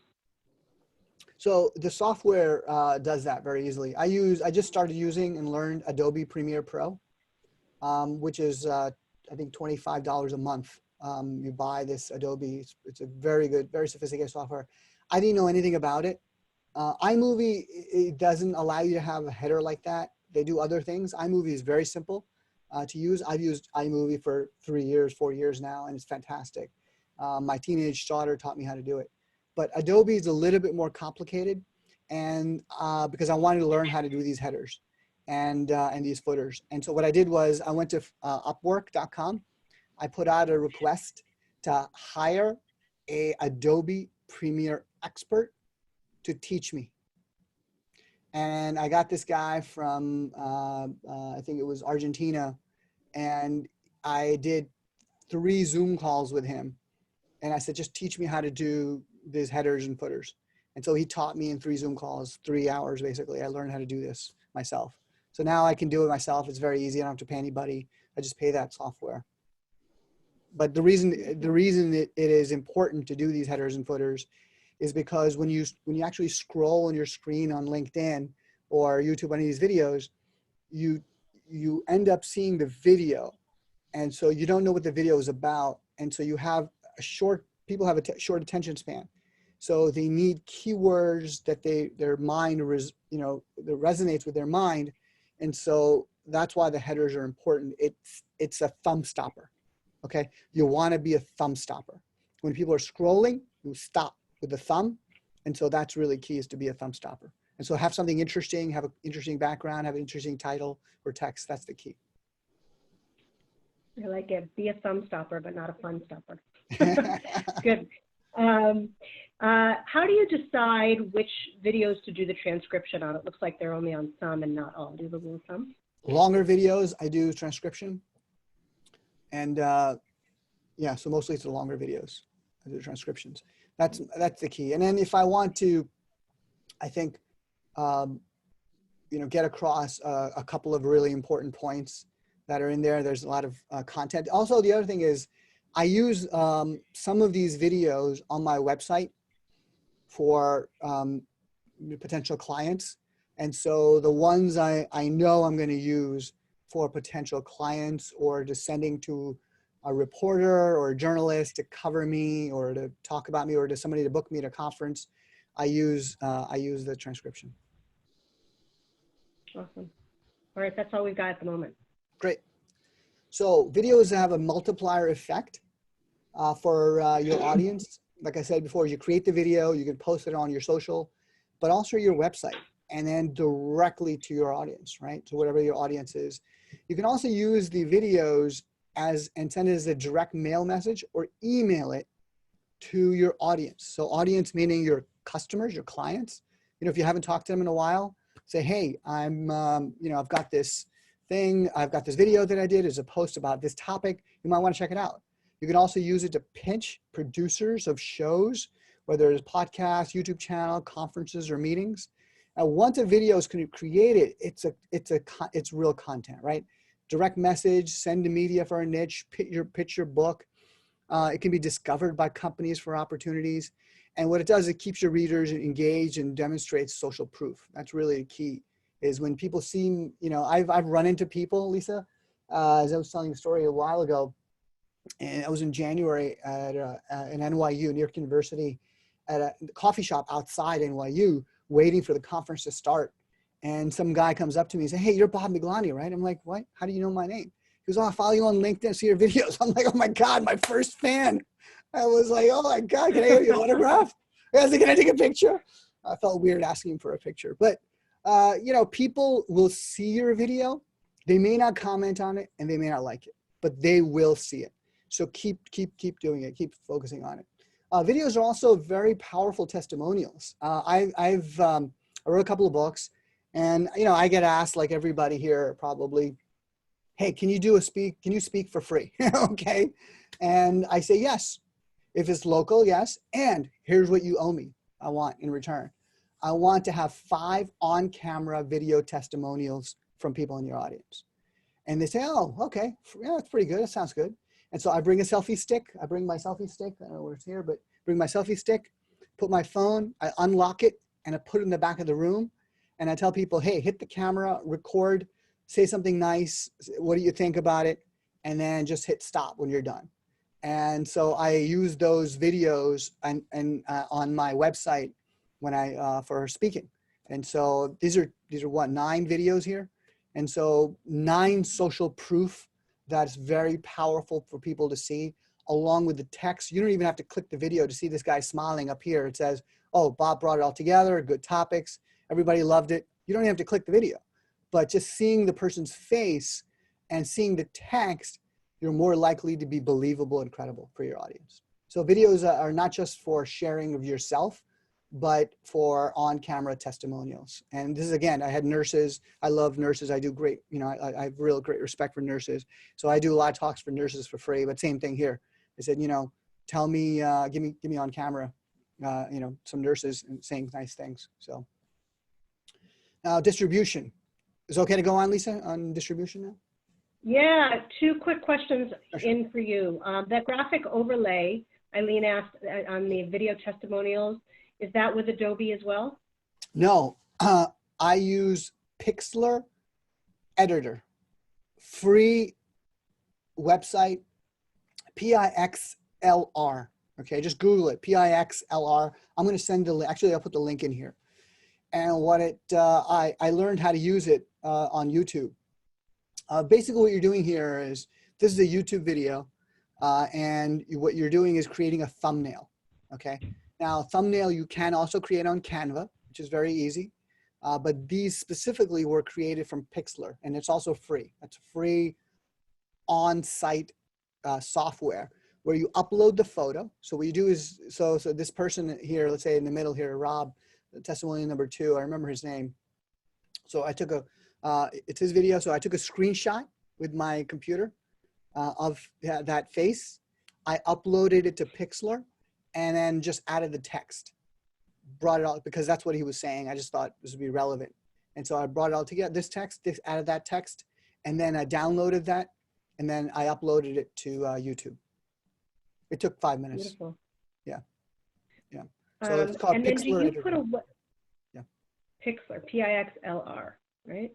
So the software does that very easily. I just started using and learned Adobe Premiere Pro, which is I think $25 a month. You buy this Adobe. It's a very good, very sophisticated software. I didn't know anything about it. iMovie, it doesn't allow you to have a header like that. They do other things. iMovie is very simple to use. I've used iMovie for 3 years, 4 years now, and it's fantastic. My teenage daughter taught me how to do it. But Adobe is a little bit more complicated, and because I wanted to learn how to do these headers and these footers. And so what I did was I went to Upwork.com. I put out a request to hire a Adobe Premiere expert to teach me. And I got this guy from, I think it was Argentina, and I did 3 Zoom calls with him. And I said, just teach me how to do these headers and footers. And so he taught me in 3 Zoom calls, 3 hours, basically. I learned how to do this myself. So now I can do it myself. It's very easy. I don't have to pay anybody. I just pay that software. But the reason it is important to do these headers and footers is because when you actually scroll on your screen on LinkedIn or YouTube, any of these videos, you end up seeing the video. And so you don't know what the video is about. And so you have people have a short attention span. So they need keywords that their mind that resonates with their mind. And so that's why the headers are important. It's a thumb stopper. Okay. You want to be a thumb stopper. When people are scrolling, you stop with the thumb. And so that's really key, is to be a thumb stopper. And so have something interesting, have an interesting background, have an interesting title or text. That's the key. I like it. Be a thumb stopper, but not a fun stopper. Good. How do you decide which videos to do the transcription on? It looks like they're only on some and not all. Do you have a rule of thumb? Longer videos, I do transcription. And yeah, so mostly it's the longer videos. I do transcriptions. That's the key. And then if I want to, I think, get across a couple of really important points that are in there. There's a lot of content. Also, the other thing is I use some of these videos on my website for potential clients. And so the ones I know I'm going to use for potential clients, or just sending to a reporter or a journalist to cover me or to talk about me, or to somebody to book me at a conference, I use the transcription. Awesome. All right, that's all we've got at the moment. Great. So videos have a multiplier effect for your audience. Like I said before, you create the video, you can post it on your social, but also your website, and then directly to your audience, right? So whatever your audience is. You can also use the videos and send it as a direct mail message, or email it to your audience. So audience meaning your customers, your clients. If you haven't talked to them in a while, say, hey, I've got this thing, I've got this video that I did as a post about this topic. You might want to check it out. You can also use it to pitch producers of shows, whether it's podcasts, YouTube channel, conferences, or meetings. Now, once a video is created, it's real content, right? Direct message, send to media for a niche, pitch your book. It can be discovered by companies for opportunities. And what it does, it keeps your readers engaged and demonstrates social proof. That's really the key, is when people see, I've run into people, Lisa, as I was telling a story a while ago, and I was in January at in NYU, New York University, at a coffee shop outside NYU, waiting for the conference to start. And some guy comes up to me and says, hey, you're Bob Miglani, right? I'm like, what? How do you know my name? He goes, oh, I follow you on LinkedIn, see your videos. I'm like, oh my God, my first fan. I was like, oh my God, can I have your autograph? I was like, can I take a picture? I felt weird asking him for a picture. But, people will see your video. They may not comment on it and they may not like it, but they will see it. So keep doing it. Keep focusing on it. Videos are also very powerful testimonials. I wrote a couple of books, and I get asked, like everybody here probably, hey, can you speak for free? Okay. And I say, yes. If it's local, yes. And here's what you owe me. I want in return. I want to have 5 on-camera video testimonials from people in your audience. And they say, oh, okay. Yeah, that's pretty good. That sounds good. And so I bring a selfie stick. I bring my selfie stick. I don't know where it's here, but bring my selfie stick. put my phone, I unlock it, and I put it in the back of the room. And I tell people, hey, hit the camera, record, say something nice. What do you think about it? And then just hit stop when you're done. And so I use those videos on my website when for speaking. And so these are what, 9 videos here. And so 9 social proof that's very powerful for people to see, along with the text. You don't even have to click the video to see this guy smiling up here. It says, oh, Bob brought it all together, good topics. Everybody loved it. You don't even have to click the video, but just seeing the person's face and seeing the text, you're more likely to be believable and credible for your audience. So videos are not just for sharing of yourself, but for on-camera testimonials. And this is, again, I had nurses. I love nurses. I do great, I have real great respect for nurses. So I do a lot of talks for nurses for free, but same thing here. I said, tell me, give me on camera, some nurses and saying nice things. So now distribution. Is it okay to go on, Lisa, on distribution now? Yeah, 2 quick questions in for you. That graphic overlay, Eileen asked on the video testimonials, is that with Adobe as well? No, I use Pixlr Editor, free website, Pixlr. Okay, just Google it, Pixlr. I'm going to send the link. Actually, I'll put the link in here. And what I learned how to use it on YouTube. Basically, what you're doing here is, this is a YouTube video, and what you're doing is creating a thumbnail. Okay. Now, thumbnail you can also create on Canva, which is very easy. But these specifically were created from Pixlr, and it's also free. That's free on-site software where you upload the photo. So what you do is, so this person here, let's say in the middle here, Rob, testimony number 2, I remember his name. So I took it's his video. So I took a screenshot with my computer of that face. I uploaded it to Pixlr and then just added the text, brought it all, because that's what he was saying. I just thought this would be relevant. And so I brought it all together, this added that text, and then I downloaded that, and then I uploaded it to YouTube. It took 5 minutes. Beautiful. Yeah. Yeah. So it's called and then Pixlr. do you Editor. put a Yeah. Pixlr, Pixlr, right?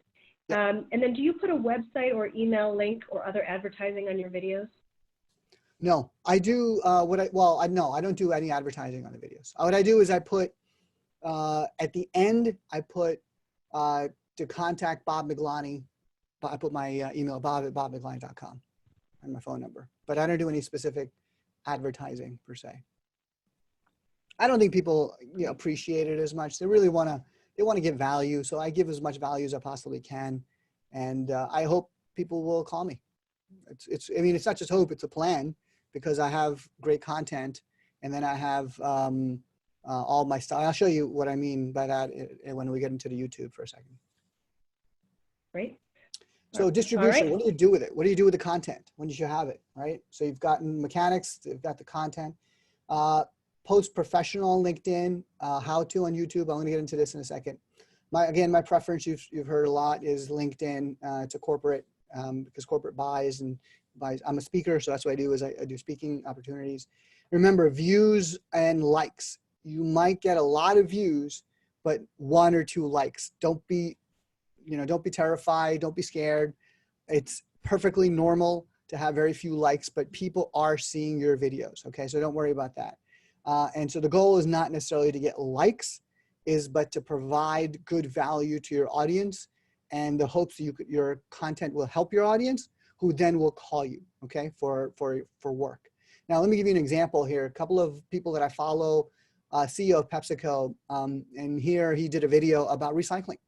Yeah. And then do you put a website or email link or other advertising on your videos? No, I do no, I don't do any advertising on the videos. What I do is I put, at the end, I put to contact Bob Miglani. I put my email, bob@bobmiglani.com, and my phone number. But I don't do any specific advertising per se. I don't think people appreciate it as much. They really want to get value. So I give as much value as I possibly can. And I hope people will call me. I mean, it's not just hope, it's a plan, because I have great content, and then I have all my stuff. I'll show you what I mean by that when we get into the YouTube for a second. Great. So distribution, right. What do you do with it? What do you do with the content when you have it, right? So you've gotten mechanics, you've got the content. Post professional on LinkedIn, how to on YouTube. I'm going to get into this in a second. My preference, you've heard a lot, is LinkedIn to corporate, because corporate buys. I'm a speaker, so that's what I do, is I do speaking opportunities. Remember, views and likes. You might get a lot of views, but 1 or 2 likes. Don't be terrified. Don't be scared. It's perfectly normal to have very few likes, but people are seeing your videos. Okay, so don't worry about that. And so the goal is not necessarily to get likes, but to provide good value to your audience, and the hopes that your content will help your audience, who then will call you, okay, for work. Now, let me give you an example here. A couple of people that I follow, CEO of PepsiCo, and here he did a video about recycling.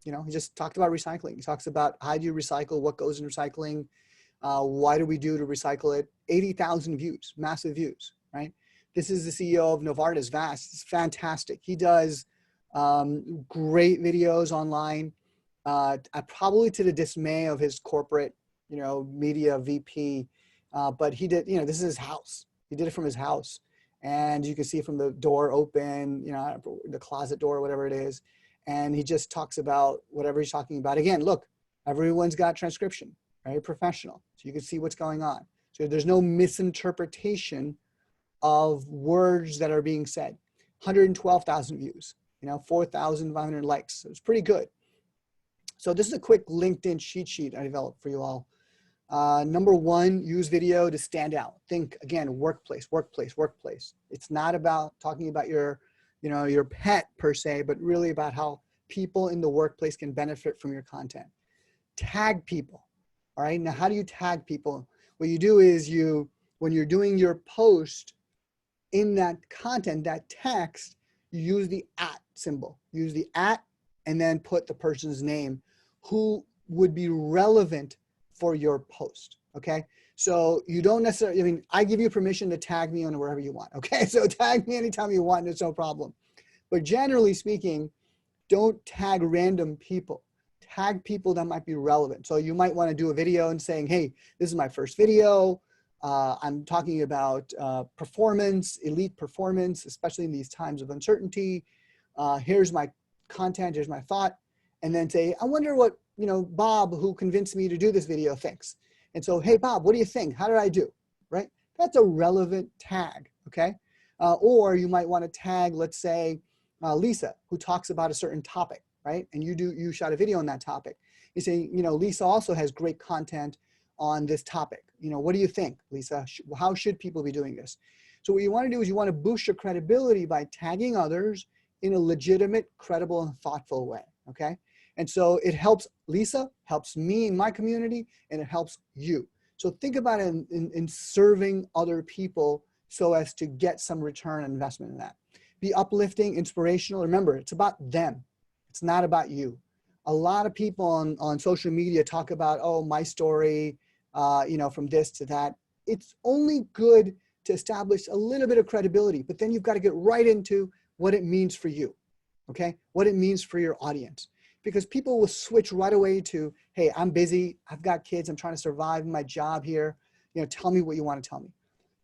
He just talked about recycling. He talks about how do you recycle, what goes in recycling, why do we do to recycle it. 80,000 views, massive views, right? This is the CEO of Novartis, Vast. It's fantastic. He does great videos online, probably to the dismay of his corporate, media VP. But he did, this is his house. He did it from his house. And you can see from the door open, the closet door, whatever it is. And he just talks about whatever he's talking about. Again, look, everyone's got transcription, very professional. So you can see what's going on. So there's no misinterpretation of words that are being said. 112,000 views, 4,500 likes. So it's pretty good. So this is a quick LinkedIn cheat sheet I developed for you all. Number one, use video to stand out. Think again, workplace, workplace, workplace. It's not about talking about your pet per se, but really about how people in the workplace can benefit from your content. Tag people. All right. Now, how do you tag people? What you do is when you're doing your post in that content, that text, you use the @ symbol. Use the @ and then put the person's name who would be relevant for your post. Okay. So you don't necessarily, I give you permission to tag me on wherever you want. Okay. So tag me anytime you want. It's no problem. But generally speaking, don't tag random people. Tag people that might be relevant. So you might want to do a video and saying, hey, this is my first video. I'm talking about performance, elite performance, especially in these times of uncertainty. Here's my content, here's my thought. And then say, I wonder what, Bob, who convinced me to do this video, thinks. And so, hey, Bob, what do you think? How did I do? Right? That's a relevant tag, okay? Or you might want to tag, let's say, Lisa, who talks about a certain topic, right? And you shot a video on that topic. You say, Lisa also has great content on this topic. What do you think, Lisa? How should people be doing this? So what you want to do is you want to boost your credibility by tagging others in a legitimate, credible, and thoughtful way, okay? And so it helps Lisa, helps me in my community, and it helps you. So think about it in serving other people so as to get some return on investment in that. Be uplifting, inspirational. Remember, it's about them. It's not about you. A lot of people on social media talk about, oh, my story, from this to that. It's only good to establish a little bit of credibility, but then you've got to get right into what it means for you, okay? What it means for your audience. Because people will switch right away to, hey, I'm busy, I've got kids, I'm trying to survive my job here. Tell me what you want to tell me.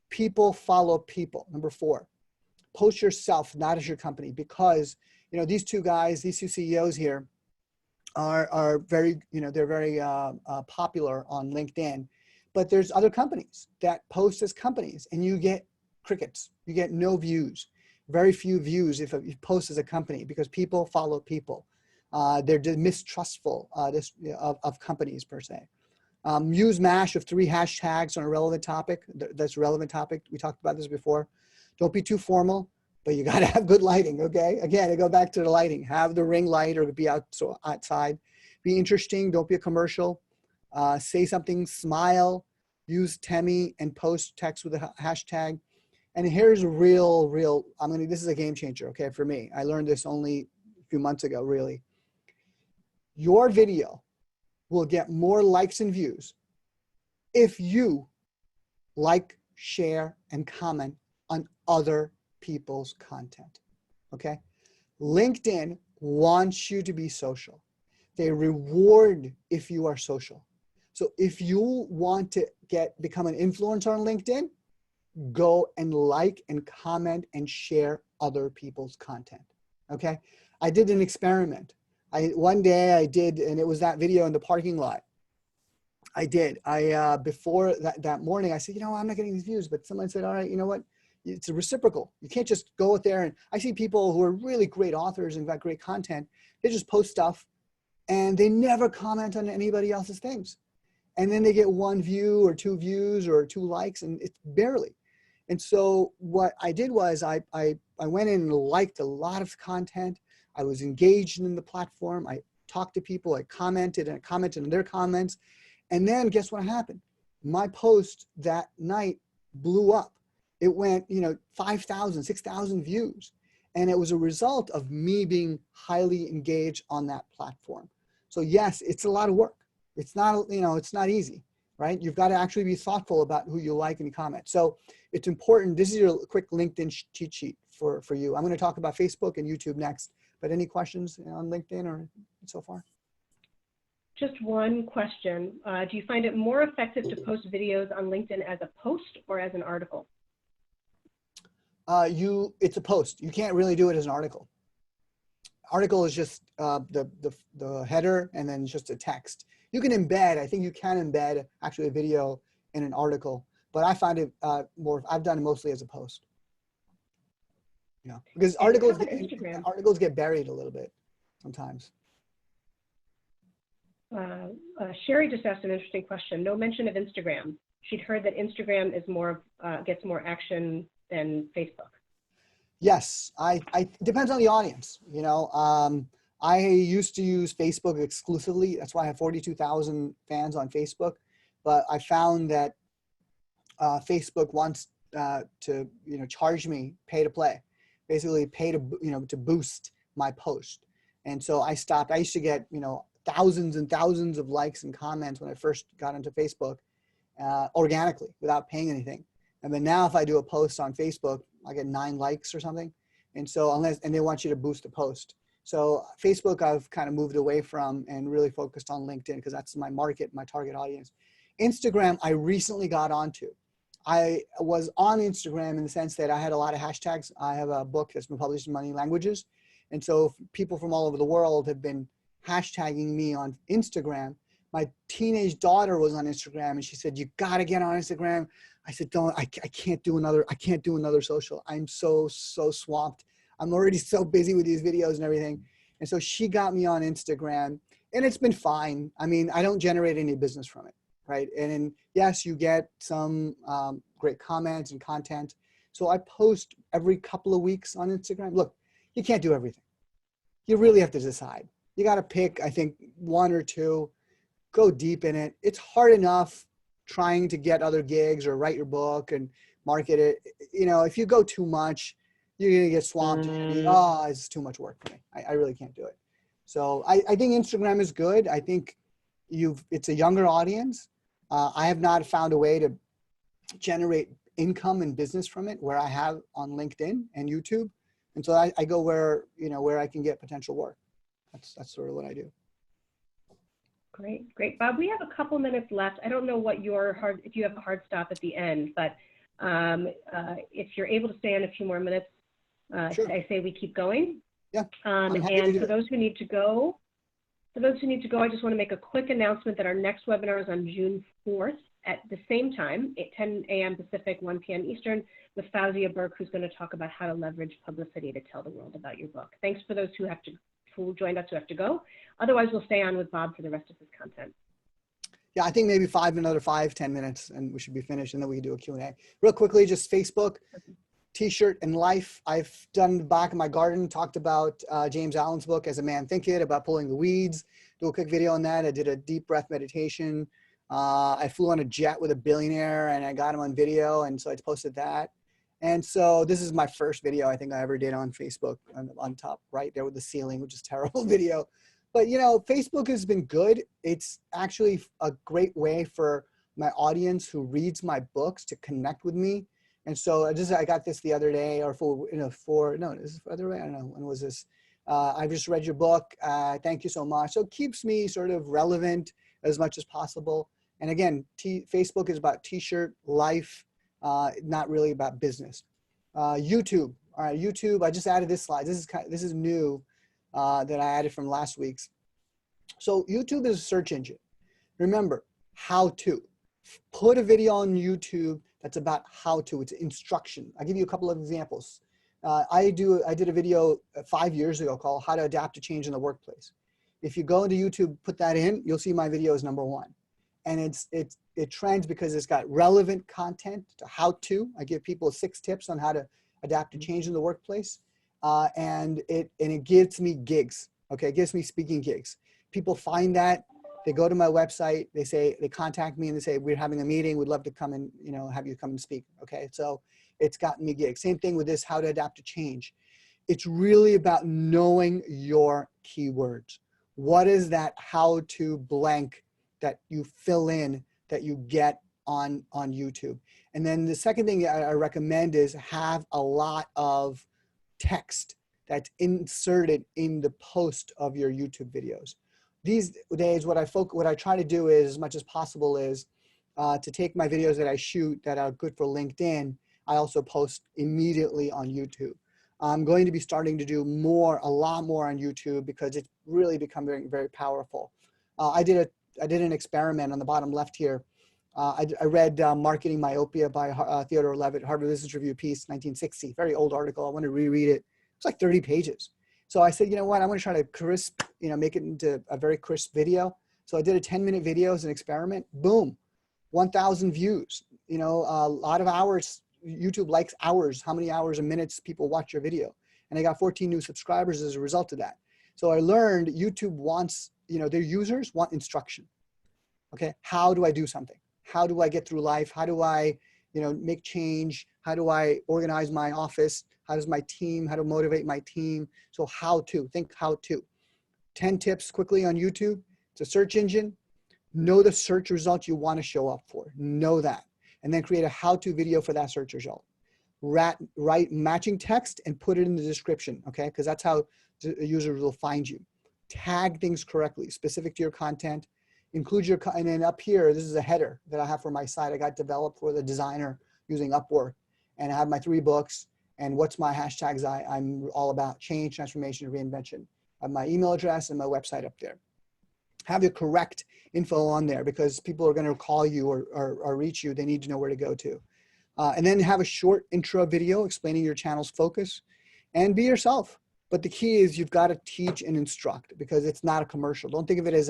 People follow people. Number 4, post yourself, not as your company, because these two guys, these two CEOs here are very, they're very popular on LinkedIn, but there's other companies that post as companies and you get crickets, you get no views, very few views if you post as a company because people follow people. They're mistrustful of companies per se. Use mash of 3 hashtags on a relevant topic. That's a relevant topic. We talked about this before. Don't be too formal, but you got to have good lighting, okay? Again, I go back to the lighting. Have the ring light or be outside. Be interesting. Don't be a commercial. Say something, smile, use Temi and post text with a hashtag. And here's a real, this is a game changer, okay, for me. I learned this only a few months ago, really. Your video will get more likes and views if you like, share, and comment on other people's content, okay? LinkedIn wants you to be social. They reward if you are social. So if you want to become an influencer on LinkedIn, go and like and comment and share other people's content, okay? I did an experiment. One day I did, and it was that video in the parking lot. Before that morning, I said, I'm not getting these views, but someone said, all right, you know what? It's a reciprocal. You can't just go out there, and I see people who are really great authors and got great content. They just post stuff and they never comment on anybody else's things. And then they get 1 view or 2 views or 2 likes, and it's barely. And so what I did was I went in and liked a lot of content. I was engaged in the platform. I talked to people. I commented on their comments. And then guess what happened? My post that night blew up. It went, 5,000, 6,000 views. And it was a result of me being highly engaged on that platform. So yes, it's a lot of work. It's not, it's not easy, right? You've got to actually be thoughtful about who you like and comment. So it's important. This is your quick LinkedIn cheat sheet for you. I'm going to talk about Facebook and YouTube next, but any questions on LinkedIn or so far? Just one question. Do you find it more effective to post videos on LinkedIn as a post or as an article? It's a post. You can't really do it as an article. Article is just the header and then just a text. You can embed, I think you can embed actually a video in an article, but I find it I've done it mostly as a post. Yeah, because And how articles about get, Instagram? articles get buried a little bit sometimes. Sherry just asked an interesting question. No mention of Instagram. She'd heard that Instagram is more gets more action than Facebook. Yes, I depends on the audience. You know, I used to use Facebook exclusively. That's why I have 42,000 fans on Facebook. But I found that Facebook wants to charge me, pay to play, basically pay to to boost my post. And so I stopped. I used to get thousands and thousands of likes and comments when I first got into Facebook, organically without paying anything. And then now if I do a post on Facebook, I get 9 likes or something. And so and they want you to boost the post. So Facebook I've kind of moved away from and really focused on LinkedIn because that's my market, my target audience. Instagram I recently got onto. I was on Instagram in the sense that I had a lot of hashtags. I have a book that's been published in many languages. And so people from all over the world have been hashtagging me on Instagram. My teenage daughter was on Instagram and she said, "You got to get on Instagram." I said, I can't do another social. I'm so swamped. I'm already so busy with these videos and everything. And so she got me on Instagram and it's been fine. I mean, I don't generate any business from it, right? And then, yes, you get some great comments and content. So I post every couple of weeks on Instagram. Look, you can't do everything. You really have to decide. You got to pick, I think, 1 or 2, go deep in it. It's hard enough trying to get other gigs or write your book and market it. If you go too much, you're going to get swamped. You're going to be, oh, it's too much work for me. I really can't do it. So I think Instagram is good. I think it's a younger audience. I have not found a way to generate income and business from it where I have on LinkedIn and YouTube. And so I go where I can get potential work. That's sort of what I do. Great. Bob, we have a couple minutes left. I don't know what if you have a hard stop at the end, but if you're able to stay on a few more minutes, Sure. I say we keep going. Yeah. And for those who need to go, I just want to make a quick announcement that our next webinar is on June 4th at the same time, at 10 a.m. Pacific, 1 p.m. Eastern, with Fauzia Burke, who's going to talk about how to leverage publicity to tell the world about your book. Thanks for those who joined us who have to go. Otherwise, we'll stay on with Bob for the rest of his content. Yeah, I think maybe another 5-10 minutes and we should be finished and then we can do a Q&A. Real quickly, just Facebook, T-shirt and life. I've done the back of my garden, talked about James Allen's book, As a Man Thinketh, about pulling the weeds. Do a quick video on that. I did a deep breath meditation. I flew on a jet with a billionaire and I got him on video. And so I posted that. And so this is my first video I think I ever did on Facebook on top right there with the ceiling, which is a terrible video. But, Facebook has been good. It's actually a great way for my audience who reads my books to connect with me. And so I got this the other day this is the other way. I don't know. When was this? I just read your book. Thank you so much. So it keeps me sort of relevant as much as possible. And again, Facebook is about T-shirt, life, not really about business. YouTube. All right, YouTube. I just added this slide. This is new that I added from last week's. So YouTube is a search engine. Remember, how to. Put a video on YouTube that's about how to. It's instruction. I'll give you a couple of examples. I did a video 5 years ago called How to Adapt to Change in the Workplace. If you go into YouTube, put that in, you'll see my video is #1. And it trends because it's got relevant content to how to. I give people 6 tips on how to adapt to change in the workplace. And it gives me gigs. Okay, it gives me speaking gigs. People find that, they go to my website, they contact me and they say, "We're having a meeting, we'd love to come and have you come and speak." Okay, so it's gotten me gigs. Same thing with this, how to adapt to change. It's really about knowing your keywords. What is that how to blank that you fill in that you get on YouTube? And then the second thing I recommend is have a lot of text that's inserted in the post of your YouTube videos. These days, what I try to do is, as much as possible, is to take my videos that I shoot that are good for LinkedIn, I also post immediately on YouTube. I'm going to be starting to do a lot more on YouTube because it's really become very, very powerful. I did an experiment on the bottom left here. I read Marketing Myopia by Theodore Levitt, Harvard Business Review piece, 1960, very old article. I want to reread it. It's like 30 pages. So I said, you know what, I'm going to try to make it into a very crisp video. So I did a 10-minute video as an experiment. Boom, 1,000 views. A lot of hours. YouTube likes hours, how many hours and minutes people watch your video. And I got 14 new subscribers as a result of that. So I learned YouTube wants, their users want instruction. Okay, how do I do something? How do I get through life? How do I, make change? How do I organize my office? How does my team, how to motivate my team? So think how to. 10 tips quickly on YouTube. It's a search engine. Know the search results you want to show up for. Know that. And then create a how-to video for that search result. Write matching text and put it in the description, okay? Because that's how the users will find you. Tag things correctly, specific to your content. Include and then up here, this is a header that I have for my site. I got developed for the designer using Upwork. And I have my 3 books. And what's my hashtags I'm all about? Change, transformation, and reinvention. I have my email address and my website up there. Have the correct info on there because people are going to call you or reach you. They need to know where to go to. And then have a short intro video explaining your channel's focus and be yourself. But the key is you've got to teach and instruct because it's not a commercial. Don't think of it as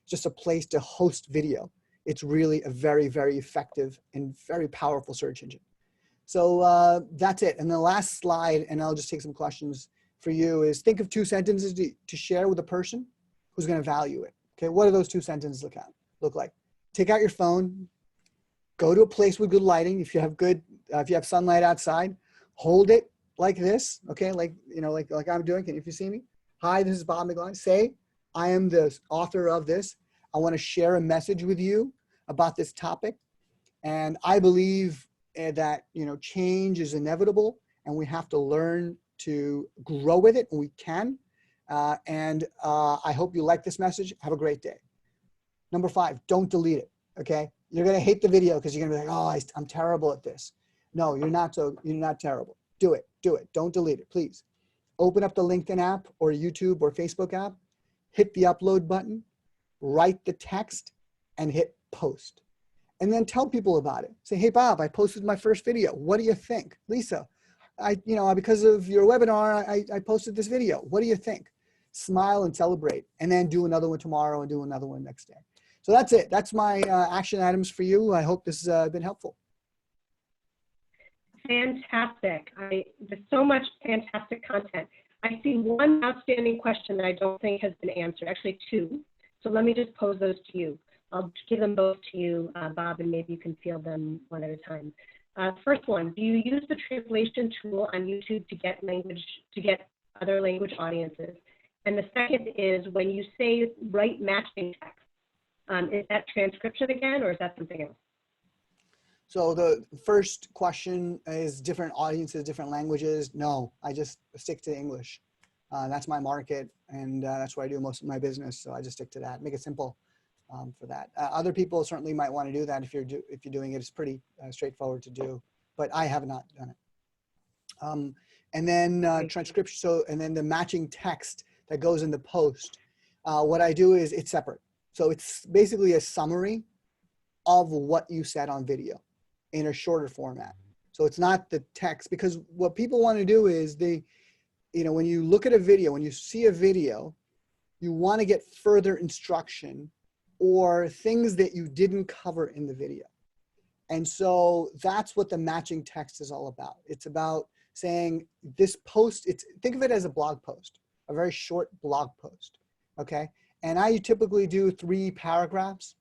just a place to host video. It's really a very, very effective and very powerful search engine. So that's it. And the last slide, and I'll just take some questions for you, is think of 2 sentences to share with a person who's going to value it. Okay, what do those 2 sentences look like? Take out your phone, go to a place with good lighting. If you have sunlight outside, hold it like this. Okay, like I'm doing. If you see me, hi, this is Bob Miglani. Say, I am the author of this. I want to share a message with you about this topic, and I believe that change is inevitable, and we have to learn to grow with it, and we can. I hope you like this message. Have a great day. Number 5, don't delete it. Okay. You're going to hate the video because you're going to be like, oh, I'm terrible at this. No, you're not terrible. Do it. Don't delete it, please. Open up the LinkedIn app or YouTube or Facebook app, hit the upload button, write the text and hit post. And then tell people about it. Say, hey, Bob, I posted my first video. What do you think? Lisa, because of your webinar, I posted this video. What do you think? Smile and celebrate, and then do another one tomorrow and do another one next day. So that's it. That's my action items for you. I hope this has been helpful. Fantastic. There's so much fantastic content. I see one outstanding question that I don't think has been answered, actually 2. So let me just pose those to you. I'll give them both to you, Bob, and maybe you can field them one at a time. First one, do you use the translation tool on YouTube to get other language audiences? And the second is, when you say write matching text, is that transcription again, or is that something else? So the first question is different audiences, different languages. No, I just stick to English. That's my market, and that's where I do most of my business. So I just stick to that. Make it simple for that. Other people certainly might want to do that if you're doing it. It's pretty straightforward to do, but I have not done it. And then transcription. So and then the matching text that goes in the post. What I do is it's separate. So it's basically a summary of what you said on video in a shorter format. So it's not the text, because what people want to do is when you look at a video, when you see a video, you want to get further instruction or things that you didn't cover in the video. And so that's what the matching text is all about. It's about saying this post, think of it as a blog post, a very short blog post, okay? And I typically do 3 paragraphs.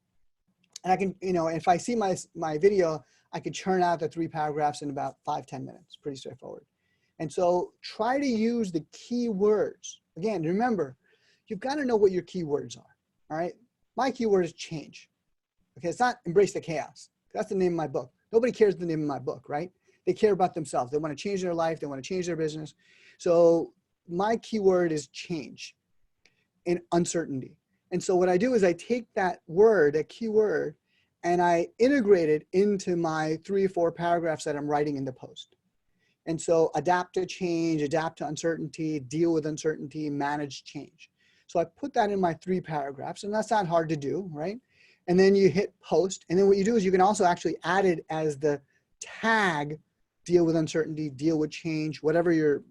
And I can, if I see my video, I could churn out the 3 paragraphs in about 5-10 minutes, pretty straightforward. And so try to use the key words. Again, remember, you've got to know what your key words are, all right? My keyword is change. Okay, it's not embrace the chaos. That's the name of my book. Nobody cares the name of my book, right? They care about themselves. They want to change their life. They want to change their business. So my keyword is change and uncertainty. And so what I do is I take that word, that keyword, and I integrate it into my 3 or 4 paragraphs that I'm writing in the post. And so adapt to change, adapt to uncertainty, deal with uncertainty, manage change. So I put that in my 3 paragraphs, and that's not hard to do, right? and then you hit post. And then what you do is you can also actually add it as the tag, deal with uncertainty, deal with change, whatever your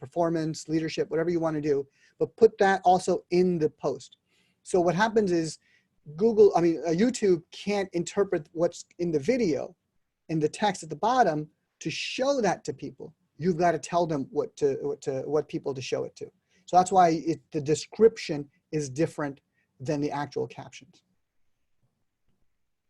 performance, leadership, whatever you want to do, but put that also in the post. So what happens is YouTube can't interpret what's in the video, in the text at the bottom, to show that to people. You've got to tell them what people to show it to. So that's why the description is different than the actual captions.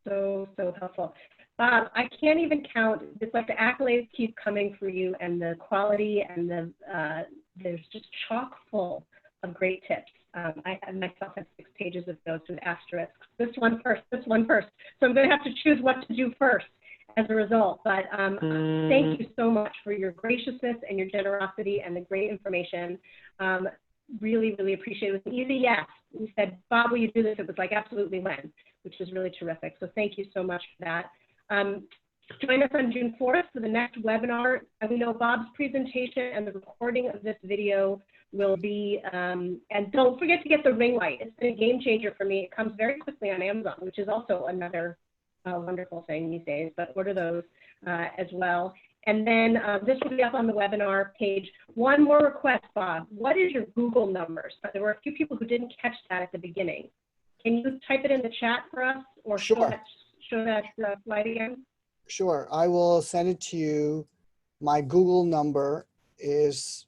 So helpful. Bob, I can't even count. It's like the accolades keep coming for you, and the quality, and there's just chock full of great tips. I myself have 6 pages of notes with asterisks. This one first. So I'm going to have to choose what to do first as a result. But thank you so much for your graciousness and your generosity and the great information. Really, really appreciate it. It was an easy yes. You said, Bob, will you do this? It was like, absolutely when, which is really terrific. So thank you so much for that. Join us on June 4th for the next webinar. We know Bob's presentation and the recording of this video will be, and don't forget to get the ring light. It's been a game changer for me. It comes very quickly on Amazon, which is also another wonderful thing these days, but order those as well. And then this will be up on the webinar page. One more request, Bob. What is your Google numbers? There were a few people who didn't catch that at the beginning. Can you type it in the chat for us, or Sure. show that slide again? Sure, I will send it to you. My Google number is...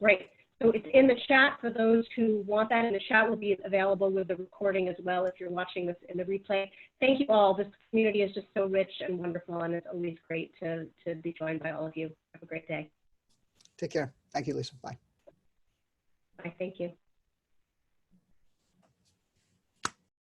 Great. So it's in the chat for those who want that, and the chat will be available with the recording as well if you're watching this in the replay. Thank you all. This community is just so rich and wonderful, and it's always great to be joined by all of you. Have a great day. Take care. Thank you, Lisa. Bye. Bye. Thank you.